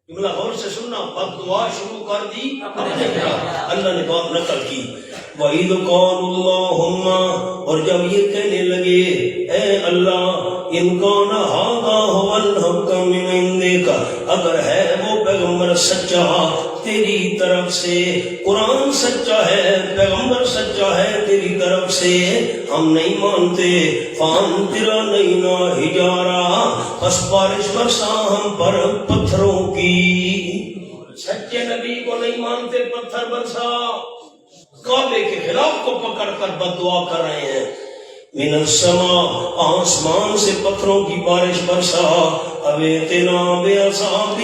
جملہ غور سے سننا، بد دعا شروع کر دی اپنے خلاف۔ اللہ نے بات نقل کی، وَإِذْ قَالُوا اللَّهُمَّ، اور جب یہ کہنے لگے اے اللہ، إِنْ كَانَ هَذَا هُوَ الْحَقَّ مِنْ عِنْدِكَ، اگر ہے وہ پیغمبر سچا تیری طرف سے، قرآن سچا ہے، پیغمبر سچا ہے تیری طرف سے، ہم نہیں مانتے، فَأَمْطِرْ عَلَيْنَا حِجَارَةً، پس بارش برسا ہم پر پتھروں کی۔ سچے نبی کو نہیں مانتے، پتھر برسا، کعبے کے خلاف کو پکڑ کر بد دعا کر رہے ہیں۔ من السماء، آسمان سے پتھروں کی بارش برسا، اب ائتنا بعذاب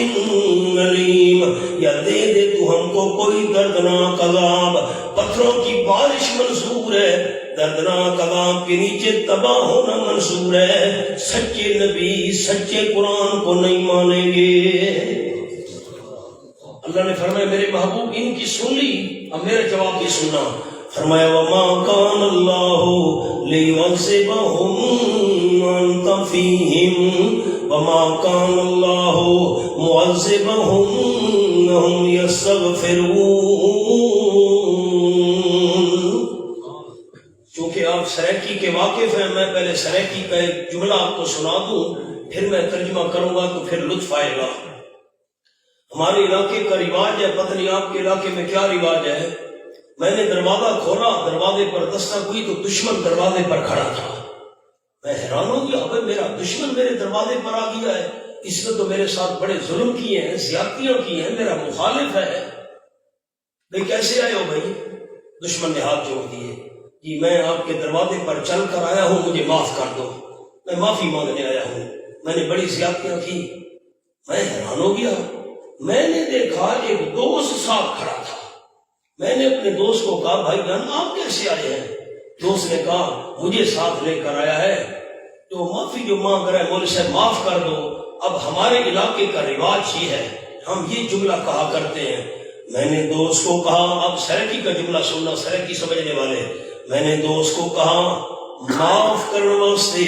علیم، یا دے دے تو ہم کو کوئی دردناک عذاب۔ پتھروں کی بارش منظور ہے، دردناک عذاب کے نیچے تباہ ہونا منظور ہے۔ سچے نبی سچے قرآن کو نہیں مانیں گے۔ اللہ نے فرمایا میرے محبوب ان کی سن لی، اب میرا جواب بھی سننا۔ فرمایا وَمَا كَانَ اللَّهُ لِيُعَذِّبَهُمْ وَأَنْتَ فِيهِمْ وَمَا كَانَ اللَّهُ مُعَذِّبَهُمْ وَهُمْ يَسْتَغْفِرُونَ۔ چونکہ آپ سریکی کے واقف ہیں، میں پہلے سریکی کا ایک جملہ آپ کو سنا دوں، پھر میں ترجمہ کروں گا تو پھر لطف آئے گا۔ ہمارے علاقے کا رواج ہے، پتہ نہیں آپ کے علاقے میں کیا رواج ہے۔ میں نے دروازہ کھولا، دروازے پر دستک ہوئی تو دشمن دروازے پر کھڑا تھا۔ میں حیران ہو گیا، ابھی میرا دشمن میرے دروازے پر آ گیا ہے، اس نے تو میرے ساتھ بڑے ظلم کیے ہیں، زیادتیاں کی ہیں، میرا مخالف ہے۔ بھئی کیسے آئے ہو بھائی؟ دشمن نے ہاتھ جوڑ دیے، جی میں آپ کے دروازے پر چل کر آیا ہوں، مجھے معاف کر دو، میں معافی مانگنے آیا ہوں، میں نے بڑی زیادتیاں کی۔ میں حیران ہو گیا، میں نے دیکھا ایک دوست ساتھ کھڑا تھا۔ میں نے اپنے دوست کو کہا بھائی جان آپ کیسے آئے ہیں؟ دوست نے کہا مجھے ساتھ لے کر آیا ہے، تو معافی جو مانگ رہا ہے مولوی صاحب معاف کر دو۔ اب ہمارے علاقے کا رواج ہی ہے، ہم یہ جملہ کہا کرتے ہیں۔ میں نے دوست کو کہا، اب سریکی کا جملہ سننا سریکی سمجھنے والے، میں نے دوست کو کہا معاف کرنے واسطے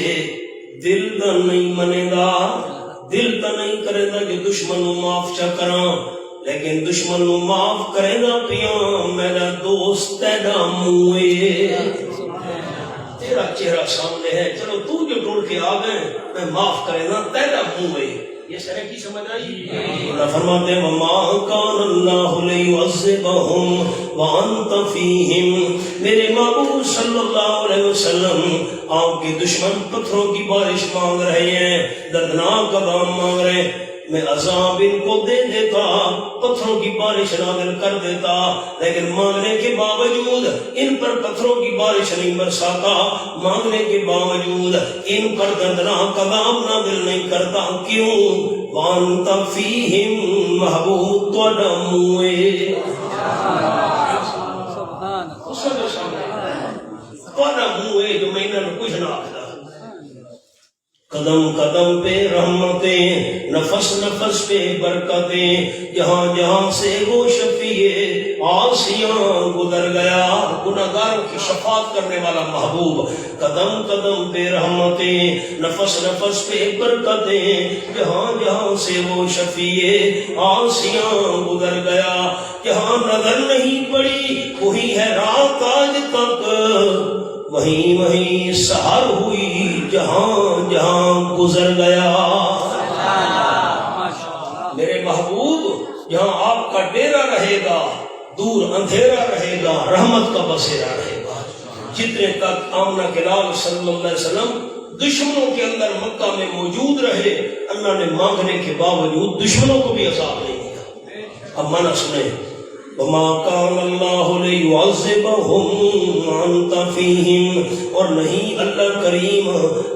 دل دا نہیں منے گا، دل تا نہیں کرے گا کہ دشمن نو معاف چا کراں، لیکن دشمن نو معاف کرے گا پیاں میرا دوست تیرا موئے، تیرا چہرہ سامنے ہے، چلو تو جو ڈھونڈ کے آ گئے میں معاف کرے گا تیرا موئے۔ یہ سرے کی سمجھ آئی؟ اللہ فرماتے ہیں وَمَا كَانَ اللَّهُ لِيُعَذِّبَهُمْ وَأَنْتَ فِيهِمْ، میرے محبوب صلی اللہ علیہ وسلم آپ کے دشمن پتھروں کی بارش مانگ رہے ہیں، دردناک عذاب مانگ رہے ہیں، میں عذاب ان کو دے دیتا، پتھروں کی بارش نازل کر دیتا، لیکن مانگنے کے باوجود ان پر پتھروں کی بارش نہیں برساتا، مانگنے کے باوجود ان پر دردناک عذاب نازل نہیں کرتا۔ کیوں؟ وانت فیہم محبوب توڑموئے توڑموئے جو میں انہوں نے کچھ نہ آتا۔ قدم قدم پہ رحمتیں، نفس نفس پہ برکتیں، جہاں جہاں سے وہ شفیع آسیاں گزر گیا، گناہگاروں کی شفاعت کرنے والا محبوب۔ قدم قدم پہ رحمتیں، نفس نفس پہ برکتیں، جہاں جہاں سے وہ شفیع آسیاں گزر گیا، جہاں نظر نہیں پڑی وہی ہے رات آج تک، وہیں وہیں سحر ہوئی جہاں جہاں گزر گیا۔ میرے محبوب یہاں آپ کا ڈیرا رہے گا، دور اندھیرا رہے گا، رحمت کا بسیرا رہے گا۔ جتنے تک آمنہ کے لال صلی اللہ علیہ وسلم دشمنوں کے اندر مکہ میں موجود رہے، اللہ نے مانگنے کے باوجود دشمنوں کو بھی عذاب نہیں دیا۔ اب معنی سنیں، وَمَا كَانَ اللَّهُ لِيُعَذِّبَهُمْ وَأَنْتَ فِيهِمْ، اور نہیں اللہ کریم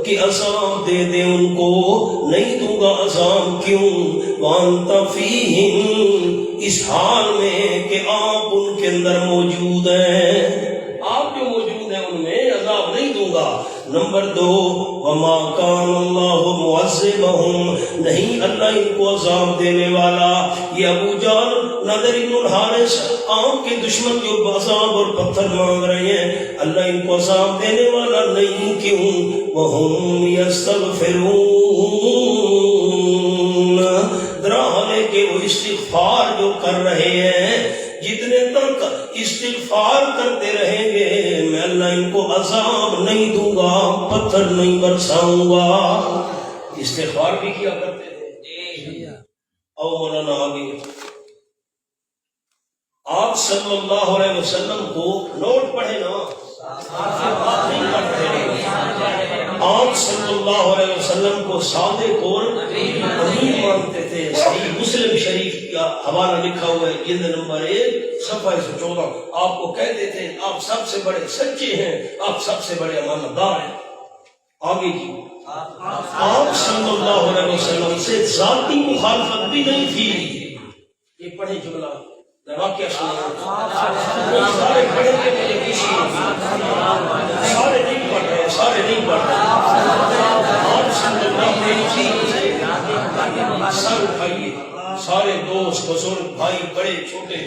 کہ عذاب دے دے ان کو، نہیں دوں گا عذاب۔ کیوں؟ وَأَنْتَ فِيهِمْ، اس حال میں کہ آپ ان کے اندر موجود ہیں، آپ جو موجود ہیں ان میں عذاب نہیں دوں گا۔ نمبر 2، وَمَا كَانَ اللَّهُ مُعَذِّبَهُمْ، نہیں اللہ ان کو عذاب دینے والا۔ یہ ابو جہل نادر بن الحارث آپ کے دشمن جو عذاب اور پتھر مانگ رہے ہیں، اللہ ان کو عذاب دینے والا نہیں۔ کیوں؟ وَهُمْ يَسْتَغْفِرُونَ، درحالے کہ وہ استغفار جو کر رہے ہیں، جتنے تک استغفار کرتے رہیں گے میں اللہ ان کو عذاب نہیں دوں گا، پتھر نہیں برساؤں گا۔ استغفار بھی کیا کرتے تھے۔ او مولانا آگے، آپ صلی اللہ علیہ وسلم کو نوٹ پڑھے نا، نہیں پڑھتے، آپ صلی اللہ علیہ وسلم کو صادق اور امین مانتے تھے۔ صحیح مسلم شریف کا حوالہ لکھا ہوا ہے، جلد نمبر 1 صفحہ 114۔ آپ کو کہتے تھے آپ سب سے بڑے سچے ہیں، آپ سب سے بڑے امانت دار ہیں۔ آگے کی آپ صلی اللہ علیہ وسلم سے ذاتی مخالفت بھی نہیں تھی۔ یہ پڑھے جملہ، واقعہ سارے پڑھے کے مجھے خوشی ہوگی، سارے نہیں پڑھ رہے، سارے نہیں پڑھ رہے۔ آپ صلی اللہ علیہ وسلم سر اٹھائیے، سارے دوست بزرگ بھائی بڑے چھوٹے۔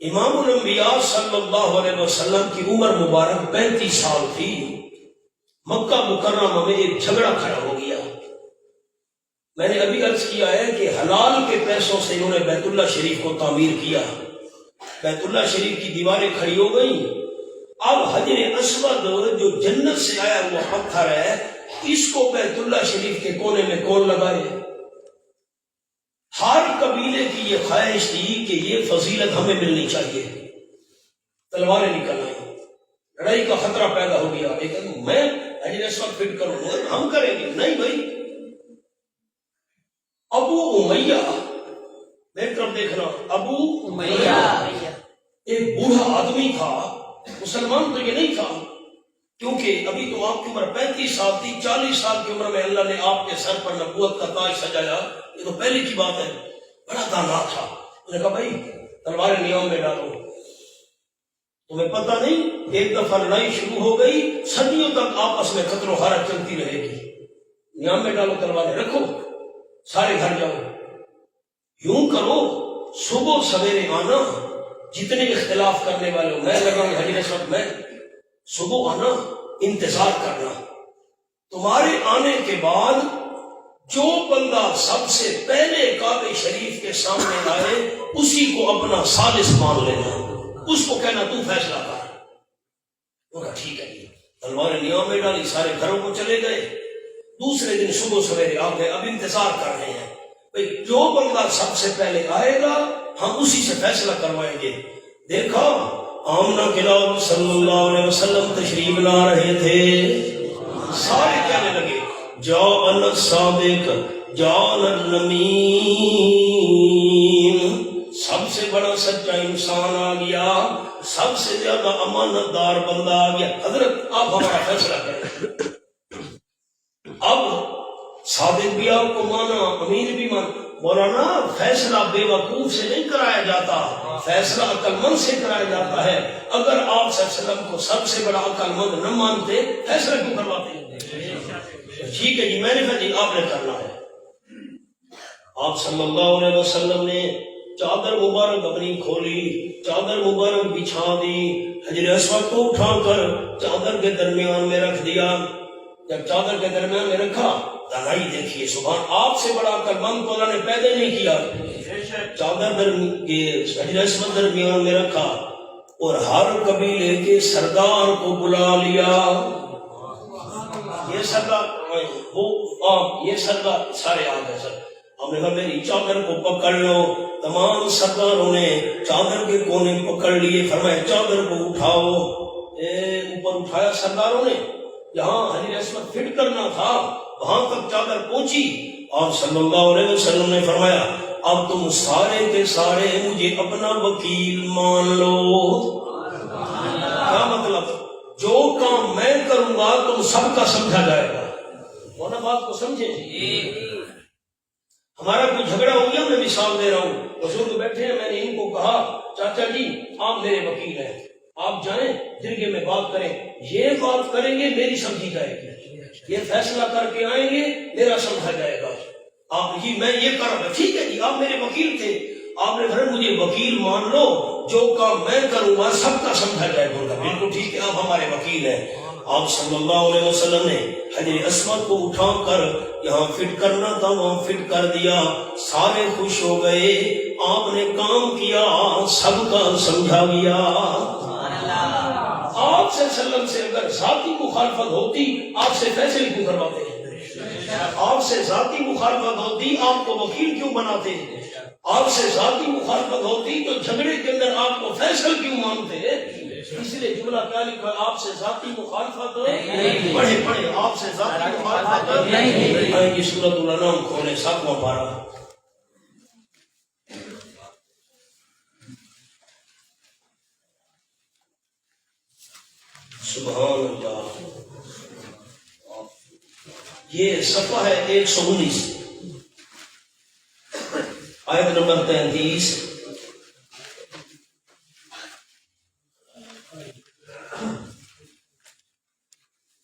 امام الانبیاء صلی اللہ علیہ وسلم کی عمر مبارک 35 سال تھی۔ مکہ مکرمہ میں ایک جھگڑا کھڑا ہو گیا۔ میں نے ابھی عرض کیا ہے کہ حلال کے پیسوں سے انہوں نے بیت اللہ شریف کو تعمیر کیا، بیت اللہ شریف کی دیواریں کھڑی ہو گئیں۔ اب حجر اسود جو جنت سے آیا وہ پتھر ہے، اس کو بیت اللہ شریف کے کونے میں کون لگائے؟ ہر قبیلے کی یہ خواہش تھی کہ یہ فضیلت ہمیں ملنی چاہیے۔ تلواریں نکل آئیں، لڑائی کا خطرہ پیدا ہو گیا۔ لیکن میں حجر اسود فٹ کروں گا، ہم کریں گے نہیں بھائی۔ ابو امیہ، میری طرف دیکھنا، ابو امیہ ایک بوڑھا آدمی تھا، مسلمان تو یہ نہیں تھا، کیونکہ ابھی تو آپ کی عمر 35 سال تھی۔ 40 سال کی عمر میں اللہ نے آپ کے سر پر نبوت کا تاج سجایا، یہ تو پہلے کی بات ہے۔ بڑا دانا تھا، اس نے کہا بھائی تلواریں نیام میں ڈالو، تمہیں پتہ نہیں ایک دفعہ لڑائی شروع ہو گئی، صدیوں تک آپس میں قتل و غارت چلتی رہے گی، نیام میں ڈالو، تلواریں رکھو، سارے گھر جاؤ۔ یوں کرو، صبح سویرے آنا، جتنے اختلاف کرنے والے ہو، میں لگا ہوں حجر اسود میں، صبح آنا، انتظار کرنا، تمہارے آنے کے بعد جو بندہ سب سے پہلے کعبہ شریف کے سامنے آئے اسی کو اپنا ثالث مان لینا، اس کو کہنا تو فیصلہ کر۔ وہ کہا ٹھیک ہے جی، تلواریں نیام میں ڈالی، سارے گھروں کو چلے گئے۔ دوسرے دن صبح سویرے آ گئے، اب انتظار کر رہے ہیں بھئی جو بندہ سب سے پہلے آئے گا ہم اسی سے فیصلہ کروائیں گے۔ دیکھا آمنہ کے لال صلی اللہ علیہ وسلم تشریف لا رہے تھے، سارے کہنے لگے جاء الصادق جاء الامین، سب سے بڑا سچا انسان آ گیا، سب سے زیادہ امانت دار بندہ آ گیا۔ حضرت آپ ہمارا فیصلہ کریں۔ اب صادق بھی آپ کو مانا، امین بھی مانا۔ مولانا فیصلہ بے وقوف سے نہیں کرایا جاتا، فیصلہ عقل مند سے کرایا جاتا ہے۔ اگر آپ صلی اللہ علیہ وسلم کو سب سے بڑا عقل مند نہ مانتے، فیصلہ کیوں کرواتے؟ ٹھیک ہے جی، میں نے کہا جی آپ نے کرنا ہے۔ آپ صلی اللہ علیہ وسلم نے چادر مبارک اپنی کھولی، چادر مبارک بچھا دی، حجر اسود کو اٹھا کر چادر کے درمیان میں رکھ دیا۔ جب چادر کے درمیان میں رکھا، دانائی دیکھیے سبحان، آپ سے بڑا عقل مند کو اللہ نے پیدا نہیں کیا۔ چادر حجر اسود درمیان میں رکھا اور ہر قبیلے کے سردار کو بلا لیا۔ یہ سردار یہ سردار سارے آ گئے سر، ہم نے کہا میری چادر کو پکڑ لو۔ تمام سرداروں نے چادر کے کونے پکڑ لیے، فرمایا چادر کو اٹھاؤ۔ اوپر اٹھایا سرداروں نے، جہاں حجر اسود فٹ کرنا تھا وہاں تک چادر پہنچی۔ اور صلی اللہ علیہ وسلم نے فرمایا اب تم سارے کے سارے مجھے اپنا وکیل مان لو۔ کیا مطلب؟ جو کام میں کروں گا تم سب کا سمجھا جائے گا۔ مولانا بات کو سمجھے جی؟ ہمارا کوئی جھگڑا ہو گیا، میں مثال دے رہا ہوں، بزرگ بیٹھے ہیں، میں نے ان کو کہا چاچا جی آپ میرے وکیل ہیں، آپ جائیں جرگے میں بات کریں، یہ بات کریں گے میری سمجھی جائے گی، یہ فیصلہ کر کے آئیں گے میرا سمجھا جائے گا۔ آپ جی میں یہ کر رہا ہوں، ٹھیک ہے جی آپ میرے وکیل تھے، آپ نے کہا مجھے وکیل مان لو، جو کام میں کروں گا سب کا سمجھا جائے گا۔ بالکل ٹھیک ہے، آپ ہمارے وکیل ہیں۔ آپ صلی اللہ علیہ وسلم نے حجر اسود کو اٹھا کر یہاں فٹ کرنا تھا وہاں فٹ کر دیا، سارے خوش ہو گئے، آپ نے کام کیا، سب کا سمجھا گیا۔ آپ صلی اللہ علیہ وسلم سے اگر ذاتی مخالفت ہوتی آپ سے فیصلے کیوں کرواتے؟ آپ سے ذاتی مخالفت ہوتی آپ کو وکیل کیوں بناتے؟ آپ سے ذاتی مخالفت ہوتی تو جھگڑے کے اندر آپ کو فیصل کیوں مانتے؟ اس لیے جملہ کیا لکھا ہے؟ آپ سے ذاتی مخالفت پڑھے آپ سے ذاتی مخالفت نہیں۔ سورۃ الانعام کھولے 7واں پارہ۔ سبحان اللہ، یہ صفحہ ہے 119 آیت نمبر 33۔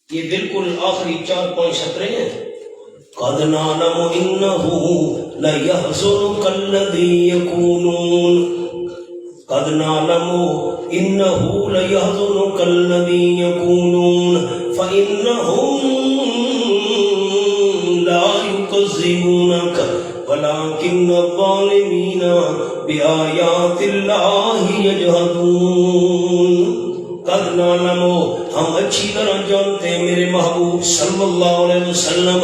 یہ بالکل آخری 4-5 سطریں ہیں۔ قَدْ نَعْلَمُ إِنَّهُ لَيَحْزُنُكَ الَّذِي يَقُولُونَ قَدْ نَعْلَمُ إِنَّهُ لَيَحْزُنُكَ الَّذِي يَقُولُونَ فَإِنَّهُمْ لَا يُكَذِّبُونَكَ وَلَكِنَّ الظَّالِمِينَ بِآيَاتِ اللَّهِ يَجْحَدُونَ۔ قد نعلم، ہم اچھی طرح جانتے ہیں میرے محبوب صلی اللہ علیہ وسلم،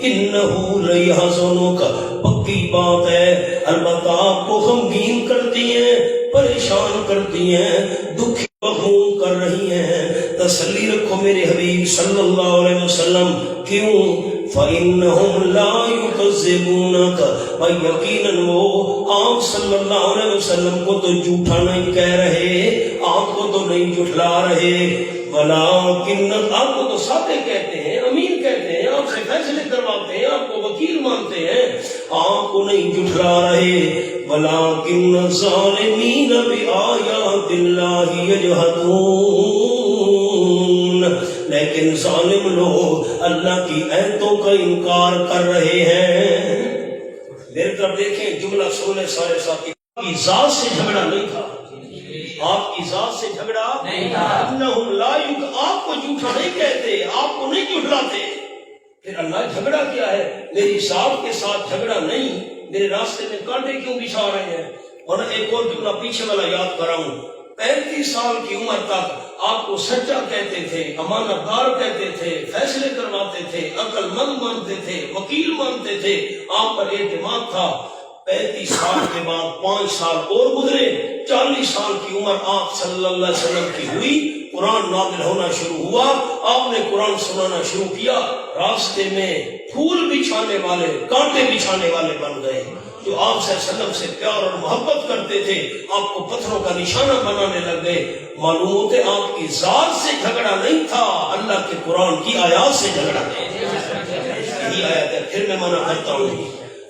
انہو لیحزنک، پکی بات ہے، البتہ آپ کو غمگین کرتی ہیں، پریشان کرتی ہیں، دکھی مغموم کر رہی ہیں۔ تسلی رکھو میرے حبیب صلی اللہ علیہ وسلم، کیوں؟ فَإِنَّهُمْ لَا يُكَذِّبُونَكَ، اور یقیناً وہ آپ صلی اللہ علیہ وسلم کو تو جھوٹا نہیں کہہ رہے، آپ کو تو نہیں جھٹلا رہے، وَلَٰكِنَّ، آپ کو تو ساتھ کہتے ہیں، امین کہتے ہیں، آپ سے فیصلے کرواتے ہیں، آپ کو وکیل مانتے ہیں، آپ کو نہیں جھٹلا رہے، وَلَٰكِنَّ الظَّالِمِينَ بِآيَاتِ اللَّهِ يَجْحَدُونَ، لیکن ظالم لوگ اللہ کی آیتوں کا انکار کر رہے ہیں۔ میرے طرف دیکھیں، جملہ سونے سارے ساتھی، آپ کی ذات سے جھگڑا نہیں تھا، آپ کی ذات سے جھگڑا نہیں تھا، انہم لا یک، آپ کو جھوٹا نہیں کہتے، آپ کو نہیں جھٹلاتے۔ پھر اللہ جھگڑا کیا ہے؟ میری ذات کے ساتھ جھگڑا نہیں، میرے راستے میں کانٹے کیوں بچھا رہے ہیں؟ اور ایک اور جملہ پیچھے والا یاد کراؤں، 35 سال کی عمر تک آپ کو سچا کہتے تھے، امانت دار کہتے تھے، فیصلے کرواتے تھے، عقل مند مانتے تھے، وکیل مانتے تھے، آپ پر اعتماد تھا۔ 35 سال کے بعد 5 سال اور گزرے، 40 سال کی عمر آپ صلی اللہ علیہ وسلم کی ہوئی، قرآن نازل ہونا شروع ہوا، آپ نے قرآن سنانا شروع کیا، راستے میں پھول بچھانے والے، کانٹے بچھانے والے بن گئے۔ جو آپ صلی اللہ علیہ وسلم سے پیار اور محبت کرتے تھے آپ کو پتھروں کا نشانہ بنانے لگ گئے۔ معلوم ہوتے آپ کی ذات سے جھگڑا نہیں تھا، اللہ کے قرآن کی آیات سے جھگڑا تھا۔ یہی آیت ہے، پھر میں منع کرتا ہوں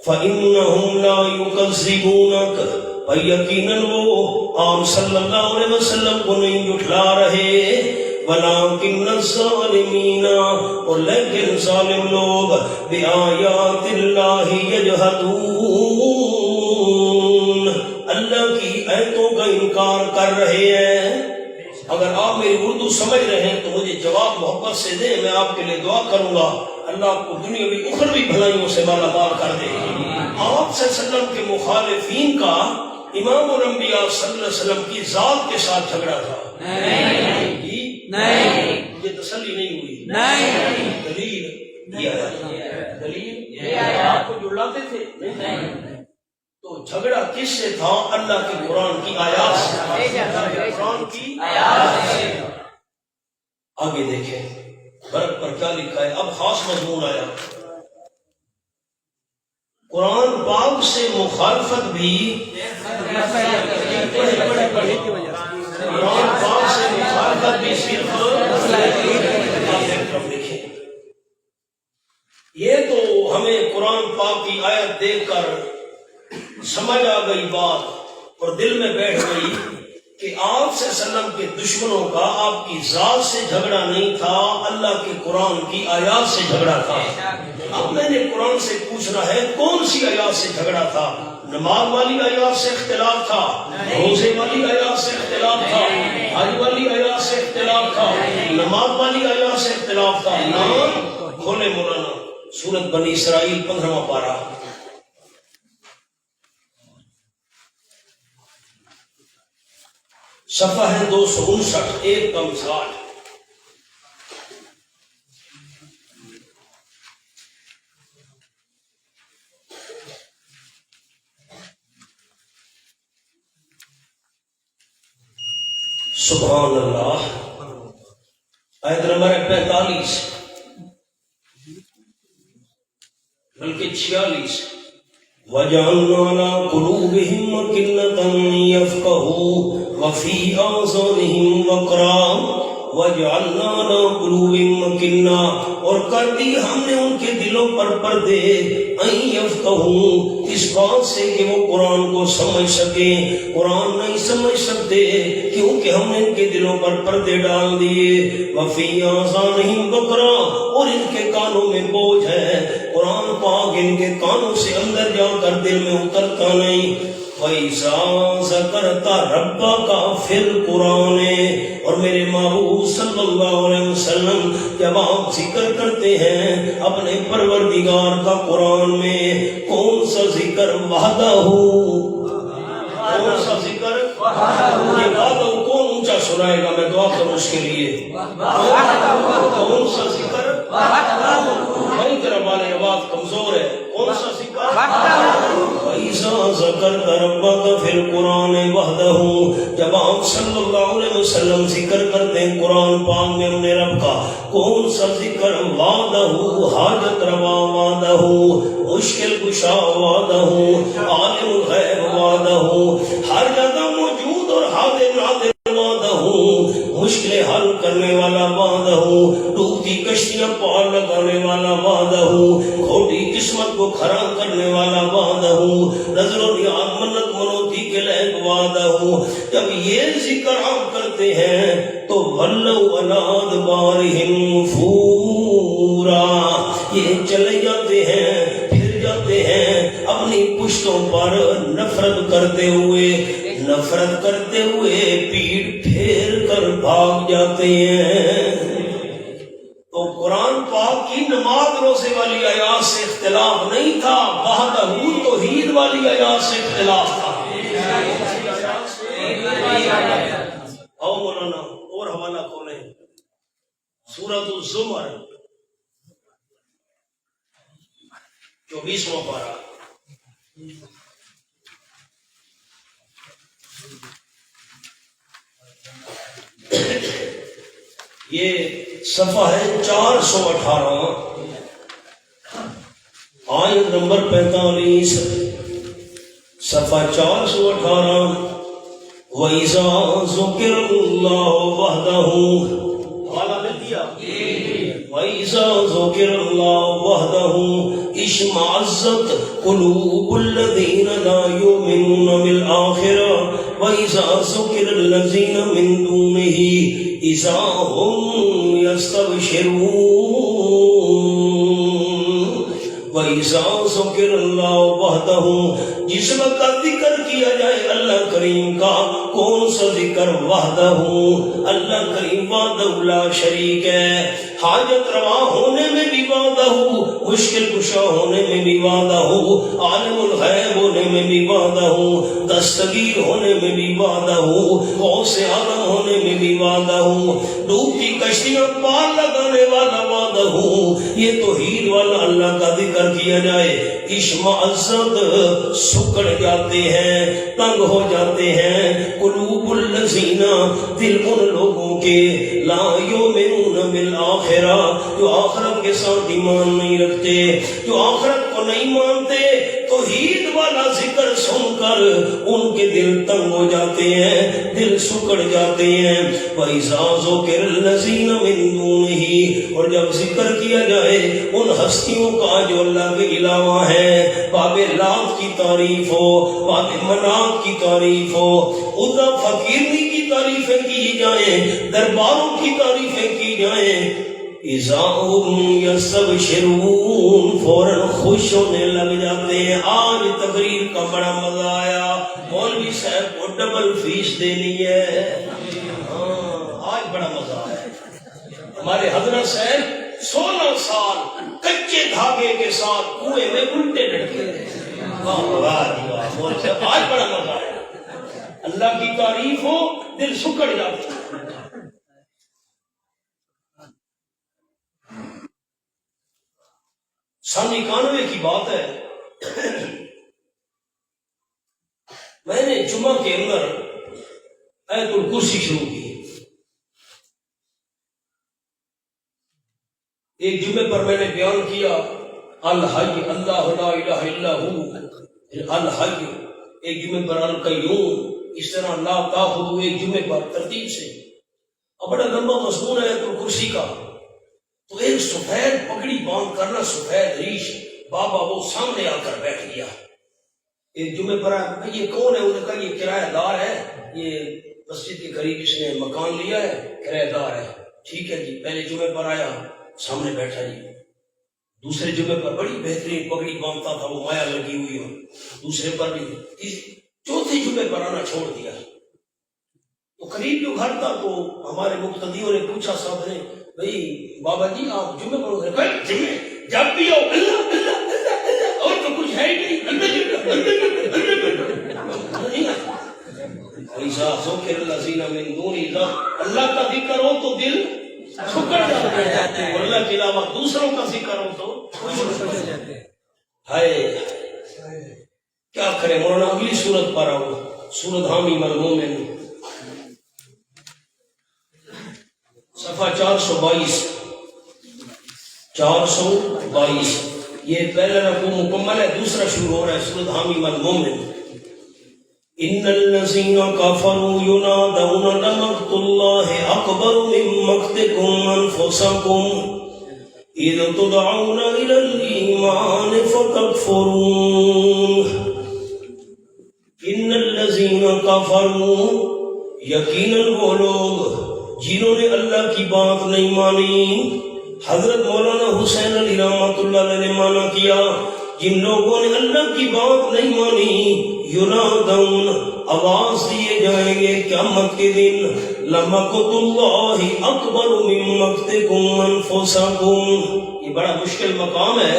فَإِنَّهُمْ لَا يُكَذِّبُونَكَ، اور یقیناً وہ آپ صلی اللہ علیہ وسلم کو نہیں جھٹلا رہے، وَلَٰكِنَّ الظَّالِمِينَ، اور لیکن ظالم لوگ بِآيَاتِ اللَّهِ يَجْحَدُونَ، اللہ کی آیتوں کا انکار کر رہے ہیں۔ اگر آپ میری اردو سمجھ رہے ہیں تو مجھے جواب محبت سے دیں، میں آپ کے لیے دعا کروں گا اللہ آپ کو دنیاوی اخروی بھلائیوں سے مالا مال کر دے۔ آپ صلی اللہ علیہ وسلم کے مخالفین کا امام الانبیاء صلی اللہ علیہ وسلم کی ذات کے ساتھ جھگڑا تھا؟ نہیں، یہ تسلی نہیں ہوئی۔ دلیل یہ آپ کو جڑاتے تھے؟ تو جھگڑا کس سے تھا؟ اللہ کے قرآن کی آیات سے، قرآن کی آیات سے۔ آگے دیکھیں برق پر کیا لکھا ہے، اب خاص مضمون آیا۔ قرآن پاک سے مخالفت بھی قرآن پاک سے مخالفت بھی صرف لکھیں۔ یہ تو ہمیں قرآن پاک کی آیت دیکھ کر سمجھ آ گئی بات اور دل میں بیٹھ گئی کہ آپ صلی اللہ علیہ وسلم کے دشمنوں کا آپ کی ذات سے جھگڑا نہیں تھا، اللہ کے قرآن کی آیات سے جھگڑا تھا۔ اب میں نے قرآن سے پوچھنا ہے کون سی آیات سے جھگڑا تھا؟ نماز والی آیات سے اختلاف تھا، روزے والی آیات سے اختلاف تھا، حج والی آیات سے اختلاف تھا، نماز والی آیات سے اختلاف تھا؟ نہ، کھولے مولانا سورۃ بنی اسرائیل 15واں پارہ، صفحہ ہے 259، ایک کا مثال۔ سبحان اللہ، آیت نمبر 45 بلکہ 46، وَجَعَلْنَا عَلَىٰ قُلُوبِهِمْ أَكِنَّةً أَن يَفْقَهُوهُ وَفِي آذَانِهِمْ وَقْرًا وَجَعَلْنَا عَلَىٰ قُلُوبِهِمْ أَكِنَّةً، اور کر دی ہم نے ان کے دلوں پر پردے، أَن يَفْقَهُوهُ، اس بات سے کہ وہ قرآن کو سمجھ سکیں۔ قرآن نہیں سمجھ سکتے کیونکہ ہم نے ان کے دلوں پر پردے ڈال دیے۔ وَفِي آذَانِهِمْ وَقْرًا، اور ان کے کانوں میں بوجھ ہے، قرآن پاک ان کے کانوں سے اندر جا کر دل میں اترتا نہیں۔ وَإِذَا ذَكَرْتَ رَبَّكَ فِي الْقُرْآنِ، اور میرے محبوب صلی اللہ علیہ وسلم جب آپ ذکر کرتے ہیں اپنے پروردگار کا قرآن میں، کون سا ذکر؟ وحدہ، کون سا ذکر؟ یہ وحدہ کون اونچا سنائے گا؟ میں دعا کروں اس کے لیے۔ کون سا ذکر؟ بھائی تیرا والے آواز کمزور ہے، کون سا ذکر؟ وَإِذَا ذَكَرْتَ رَبَّكَ فِي الْقُرْآنِ وَحْدَهُ، جب آپ صلی اللہ علیہ وسلم ذکر کرتے ہیں قرآن پاک میں اپنے رب کا، کون سا ذکر؟ وعدہ، حاجت روا وعدہ، مشکل کشا وعدہ، عالم الغیب وعدہ، ہر جگہ موجود اور حاضر ناظر وعدہ، مشکلیں حل کرنے والا وعدہ، ڈوبتی کشتیاں پار لگانے والا وعدہ، کھوٹی قسمت کو کھڑا کرنے والا وعدہ، نظر و نیاز منت منوتی کے لائق وعدہ۔ جب یہ ذکر آپ کرتے ہیں تو وَلَّوْا عَلَىٰ أَدْبَارِهِمْ نُفُورًا، یہ چلے جاتے ہیں، پھر جاتے ہیں اپنی پشتوں پر نفرت کرتے ہوئے پیٹ پھیر کر بھاگ جاتے ہیں۔ تو قرآن پاک کی نماز روزے والی آیات سے اختلاف نہیں تھا، وحدہ توحید والی آیات سے اختلاف تھا۔ او مولانا اور حوالہ کھولیں، سورۃ الزمر 24واں پارہ۔ یہ صفحہ ہے 418، آیت نمبر 45، صفحہ 418۔ وَإِذَا ذُكِرَ اللَّهُ وَحْدَهُ، حوالہ لے دیا، وَإِذَا ذُكِرَ اللَّهُ وَحْدَهُ اشْمَأَزَّتْ قُلُوبُ الَّذِينَ لَا يُؤْمِنُونَ بِالْآخِرَةِ وَإِذَا ذُكِرَ الَّذِينَ مِن دُونِهِ إِذَا هُمْ يَسْتَبْشِرُونَ۔ وَإِذَا ذُكِرَ اللَّهُ وَحْدَهُ، جس وقت ذکر کیا جائے اللہ کریم کا، کون سا ذکر؟ وحدہ، اللہ کریم وحدہ لا شریک ہے، حاجت روا ہونے میں بھی وحدہ، مشکل کشا ہونے میں بھی وحدہ، عالم الغیب ہونے میں بھی وحدہ، دستگیر ہونے میں بھی وحدہ، غوث اعظم ہونے میں بھی وحدہ، ڈوبتی کشتیاں پار لگانے والا وحدہ۔ یہ توحید والا اللہ کا ذکر کیا جائے، اشمعزت، سکڑ جاتے ہیں، تنگ ہو جاتے ہیں، قلوب الذین، دل ان لوگوں کے، لا یؤمنون بالآخرہ، جو آخرت کے ساتھ ایمان نہیں رکھتے، جو آخرت کو نہیں مانتے، توحید والا ذکر سن کر ان کے دل تنگ ہو جاتے ہیں، دل سکڑ جاتے ہیں۔ وَإِذَا ذُكِرَ الَّذِينَ مِن دُونِهِ، اور جب ذکر کیا جائے ان ہستیوں کا جو اللہ کے علاوہ ہیں، باب لات کی تعریف ہو، باب منات کی تعریف ہو، خدا فقیرنی کی تعریفیں کی جائیں، درباروں کی تعریفیں کی جائیں، اذا هم یستبشرون، فوراً خوش ہونے لگ جاتے ہیں۔ آج تقریر کا بڑا مزہ آیا، مولوی صاحب کو ڈبل فیس دینی ہے، آج بڑا مزہ آیا۔ ہمارے حضرت صاحب 16 سال کچے دھاگے کے ساتھ کنویں میں الٹے لٹکے، آج بڑا مزہ آیا۔ اللہ کی تعریف ہو، دل سکڑ جاتا ہے۔ سن 91 کی بات ہے، میں نے جمعہ کے اندر آیت الکرسی شروع کی۔ ایک جمعے پر میں نے بیان کیا الحی، اللہ لا الہ الا ہو، الحی، ایک جمعے پر القیوم، اس طرح لا تاخذ، ایک جمعے پر ترتیب سے۔ اب بڑا لمبا مضمون ہے آیت الکرسی کا، تو ایک سفید پگڑی باندھ کرنا، سفید ریش بابا، وہ سامنے آ کر بیٹھ گیا۔ ایک جمعے پر آیا، یہ کون ہے؟ انہوں نے کہا یہ کرایہ دار ہے، یہ مسجد کے قریب اس نے مکان لیا ہے، کرایہ دار ہے۔ ٹھیک ہے جی۔ پہلے جمعے پر آیا، سامنے بیٹھا جی۔ دوسرے جمعے پر بڑی بہترین پگڑی باندھتا تھا، وہ مایا لگی ہوئی ہو، دوسرے پر بھی۔ چوتھے جمعے پر آنا چھوڑ دیا۔ تو قریب جو گھر تھا، تو ہمارے مقتدیوں نے پوچھا، صاحب نے، بھئی بابا جی آپ جمعے پر جمعے جب بھی آؤ اللہ اللہ اللہ اللہ، اور تو کچھ ہے ہی نہیں، اللہ کا ذکر ہو تو دل سکڑ جاتے ہیں، اور اللہ کے علاوہ دوسروں کا ذکر ہو تو خوش ہو جاتے ہیں۔ ہائے کیا کرے مولانا، اگلی سورت پر آؤ، سورت حامیم المومن، صفحہ 422، 422، یہ پہلا رکوع مکمل ہے، دوسرا شروع ہو رہا ہے، سورۃ حامیم المومن۔ ان الذین کفروا ینادون لمقت اللہ اکبر من مقتکم انفسکم اذ تدعون الی الایمان فتکفرون۔ ان الذین کفروا، یقیناً وہ لوگ جنہوں نے اللہ کی بات نہیں مانی، حضرت مولانا حسین علی رحمۃ اللہ علیہ نے مانا کیا، جن لوگوں نے اللہ کی بات نہیں مانی، ینادون، آواز دیے جائیں گے قیامت کے دن، لمقت اللہ اکبر من مقتکم انفسکم۔ یہ بڑا مشکل مقام ہے،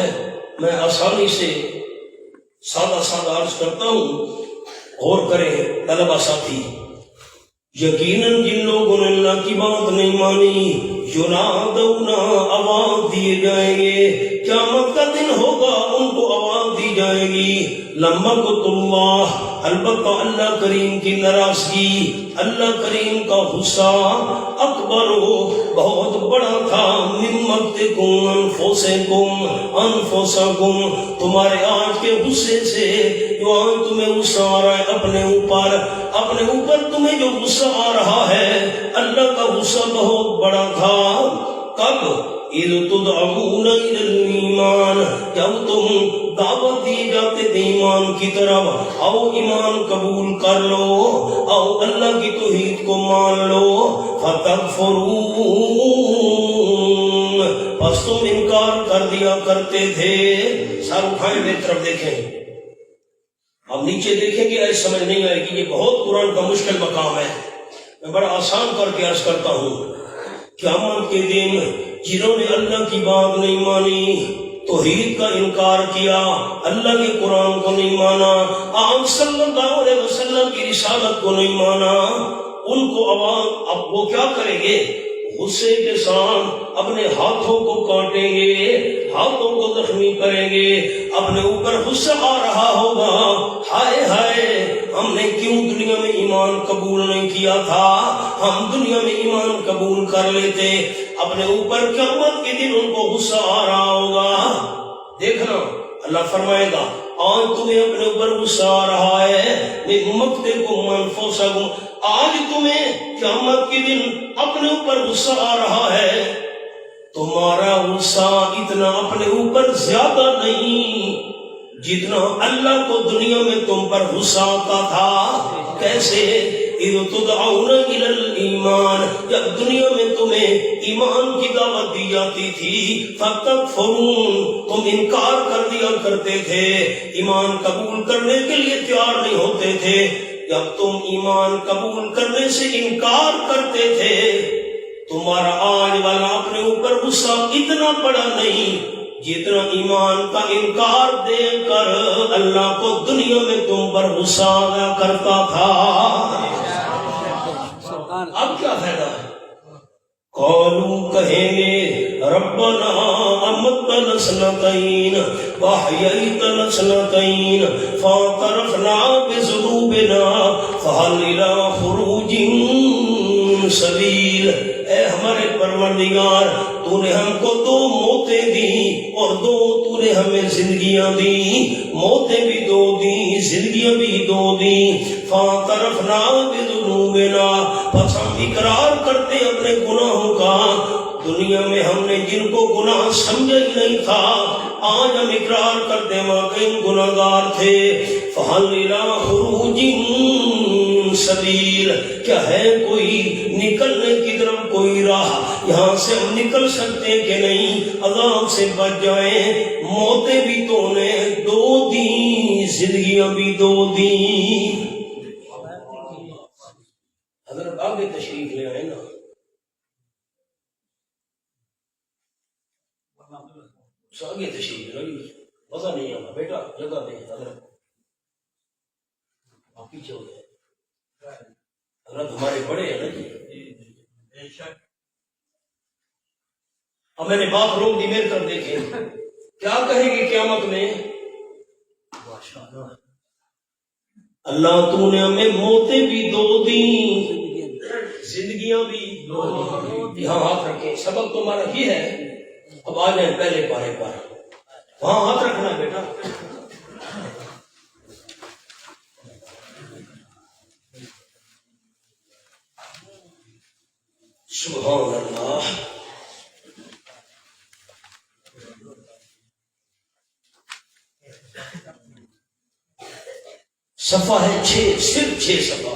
میں آسانی سے سادہ سادہ عرض کرتا ہوں، غور کریں طلبہ ساتھی۔ یقیناً جن لوگوں نے اللہ کی بات نہیں مانی، ینادون، آواز دیے جائیں گے، قیامت کا دن ہوگا، ان کو آواز دی جائے گی، لمقت اللہ، البتہ اللہ کریم کی ناراضگی، اللہ کریم کا غصہ، اکبر اکبر بہت بڑا تھا، من مقتکم انفسکم تمہارے آج کے غصے سے، جو آج تمہیں غصہ آ رہا ہے اپنے اوپر تمہیں جو غصہ آ رہا ہے، اللہ کا غصہ بہت بڑا تھا۔ کب؟ اذ تدعون الی الایمان، جب تم دعوت دی جاتے تھے ایمان کی طرف، او ایمان قبول کر لو، او اللہ کی توحید کو مان لو، فتکفرون پس تم انکار کر دیا کرتے تھے۔ سر اٹھائیں میری طرف دیکھیں، اب نیچے دیکھیں گے ایسے سمجھ نہیں آئے گی، یہ بہت قرآن کا مشکل مقام ہے، میں بڑا آسان کر کے عرض کرتا ہوں۔ قیامت کے دن جنہوں نے اللہ کی بات نہیں مانی، توحید کا انکار کیا، اللہ کے قرآن کو نہیں مانا، آپ صلی اللہ علیہ وسلم کی رسالت کو نہیں مانا، ان کو عوام اب وہ کیا کریں گے؟ غصے کے ساتھ اپنے ہاتھوں کو کاٹیں گے، ہاتھوں کو زخمی کریں گے، اپنے اوپر غصہ آ رہا ہوگا، ہائے ہائے ہم نے کیوں دنیا میں ایمان قبول نہیں کیا تھا، ہم دنیا میں ایمان قبول کر لیتے۔ اپنے اوپر قیامت کے دن ان کو غصہ آ رہا ہوگا۔ دیکھنا اللہ فرمائے گا آج تمہیں اپنے اوپر غصہ آ رہا ہے، من مقتکم انفسکم، آج تمہیں قیامت کے دن اپنے اوپر غصہ آ رہا ہے۔ تمہارا غصہ اتنا اپنے اوپر زیادہ نہیں جتنا اللہ کو دنیا میں تم پر غصہ آتا تھا۔ کیسے؟ اذ تدعون الی الایمان، جب دنیا میں تمہیں ایمان کی دعوت دی جاتی تھی، فتکفرون تم انکار کر دیا کرتے تھے، ایمان قبول کرنے کے لیے تیار نہیں ہوتے تھے۔ جب تم ایمان قبول کرنے سے انکار کرتے تھے، تمہارا آج والا اپنے اوپر غصہ اتنا بڑا نہیں جتنا ایمان کا انکار دے کر اللہ کو دنیا میں تم پر غصہ آیا کرتا تھا۔ اب کیا فائدہ ہے؟ قالوا کہیں گے ربنا امتنا سنتین واحییتنا سنتین فاعترفنا بذنوبنا فهل الى خروج سبیل۔ اے ہمارے پروردگار، تو نے ہم کو 2 موتیں دی اور 2 تو نے ہمیں زندگیاں دی، موتیں بھی 2 دی، زندگیاں بھی 2 دی۔ فاعترفنا بذنوبنا، پس ہم اقرار کرتے اپنے گناہوں کا، دنیا میں ہم نے جن کو گناہ سمجھا ہی نہیں تھا، آج ہم اقرار کرتے واقعی گناہگار تھے۔ فہل الی خروج سبیل، کیا ہے کوئی نکلنے کی طرف کوئی راہ، یہاں سے ہم نکل سکتے کہ نہیں، عذاب سے بچ جائیں۔ موتیں بھی تو نے 2 دی، زندگیاں بھی 2 دی۔ حضرت آگے تشریف لے آئے نا، آگے تشریف لے، مزہ نہیں آنا بیٹا، جگہ دیں حضرت، آپ پیچھے ہو گئے، حضرت ہمارے بڑے ہیں نا جی۔ اب میں نے بات روک دی، میرے طرف دیکھیں، کیا کہیں گے قیامت میں؟ اللہ تو نے ہمیں موتیں بھی 2 دی، زندگیاں بھی 2 دی۔ یہاں ہاتھ رکھیں، سبق تو ہمارا ہی ہے۔ اب آ جائیں پہلے پارے پر، وہاں ہاتھ رکھنا بیٹا۔ سبحان اللہ۔ صفحہ ہے 6، صرف 6 صفحہ۔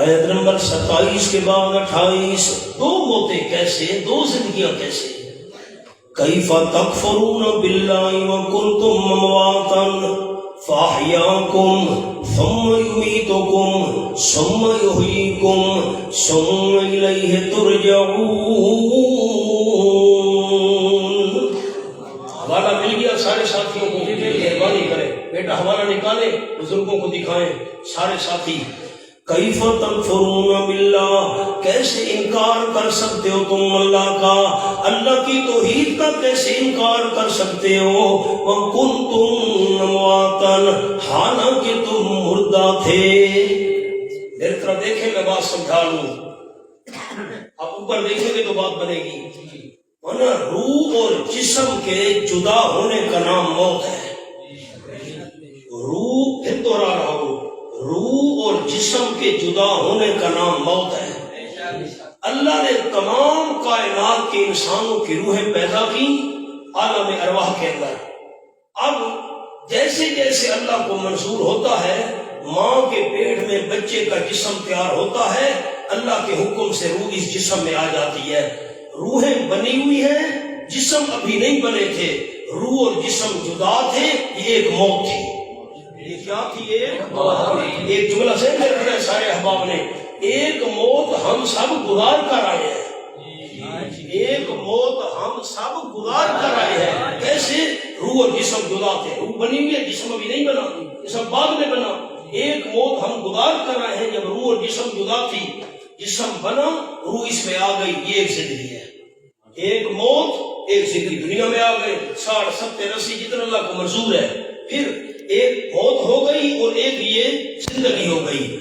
آیت نمبر 27 کے بعد 28، 2 موتیں کیسے، 2 زندگیاں کیسے؟ کیف تکفرون باللہ وکنتم امواتا فاحیاکم ثم یمیتکم ثم یحییکم ثم الیہ ترجعون۔ حوالہ مل گیا سارے ساتھیوں کو؟ مہربانی کریں بیٹا حوالہ نکالیں، بزرگوں کو دکھائیں سارے ساتھی۔ کیف تکفرون باللہ، کیسے انکار کر سکتے ہو تم اللہ کا، اللہ کی توحید کا کیسے انکار کر سکتے ہو، وَكُنْتُمْ أَمْوَاتًا، حالانکہ تم مردہ تھے۔ میری طرف دیکھیں میں بات سمجھا لوں، آپ اوپر دیکھیں گے تو بات بنے گی۔ روح اور جسم کے جدا ہونے کا نام موت ہے۔ روح، پھر دوہرا رہا ہوں، روح اور جسم کے جدا ہونے کا نام موت ہے۔ اللہ نے تمام کائنات کے انسانوں کی روحیں پیدا کی عالم ارواح کے اندر۔ اب جیسے جیسے اللہ کو منظور ہوتا ہے ماں کے پیٹ میں بچے کا جسم تیار ہوتا ہے، اللہ کے حکم سے روح اس جسم میں آ جاتی ہے۔ روحیں بنی ہوئی ہیں، جسم ابھی نہیں بنے تھے، روح اور جسم جدا تھے، یہ ایک موت تھی۔ یہ کیا تھی؟ ایک جملہ سے میرے سارے احباب نے، ایک موت ہم سب گزار کر آئے ہیں، ایک موت ہم سب گزار کر آئے ہیں۔ کیسے؟ روح اور جسم جدا تھے، روح بنی ہوئی ہے، جسم ابھی نہیں بنا، جسم بعد میں بنا۔ ایک موت ہم گزار کر آئے ہیں، جب روح اور جسم جدا تھی، جسم بنا، روح اس میں آ گئی، یہ ایک زندگی ہے۔ ایک موت، ایک زندگی، دنیا میں آ گئے 60 70 80 جتنا اللہ کو منظور ہے، پھر ایک موت ہو گئی اور ایک یہ زندگی ہو گئی۔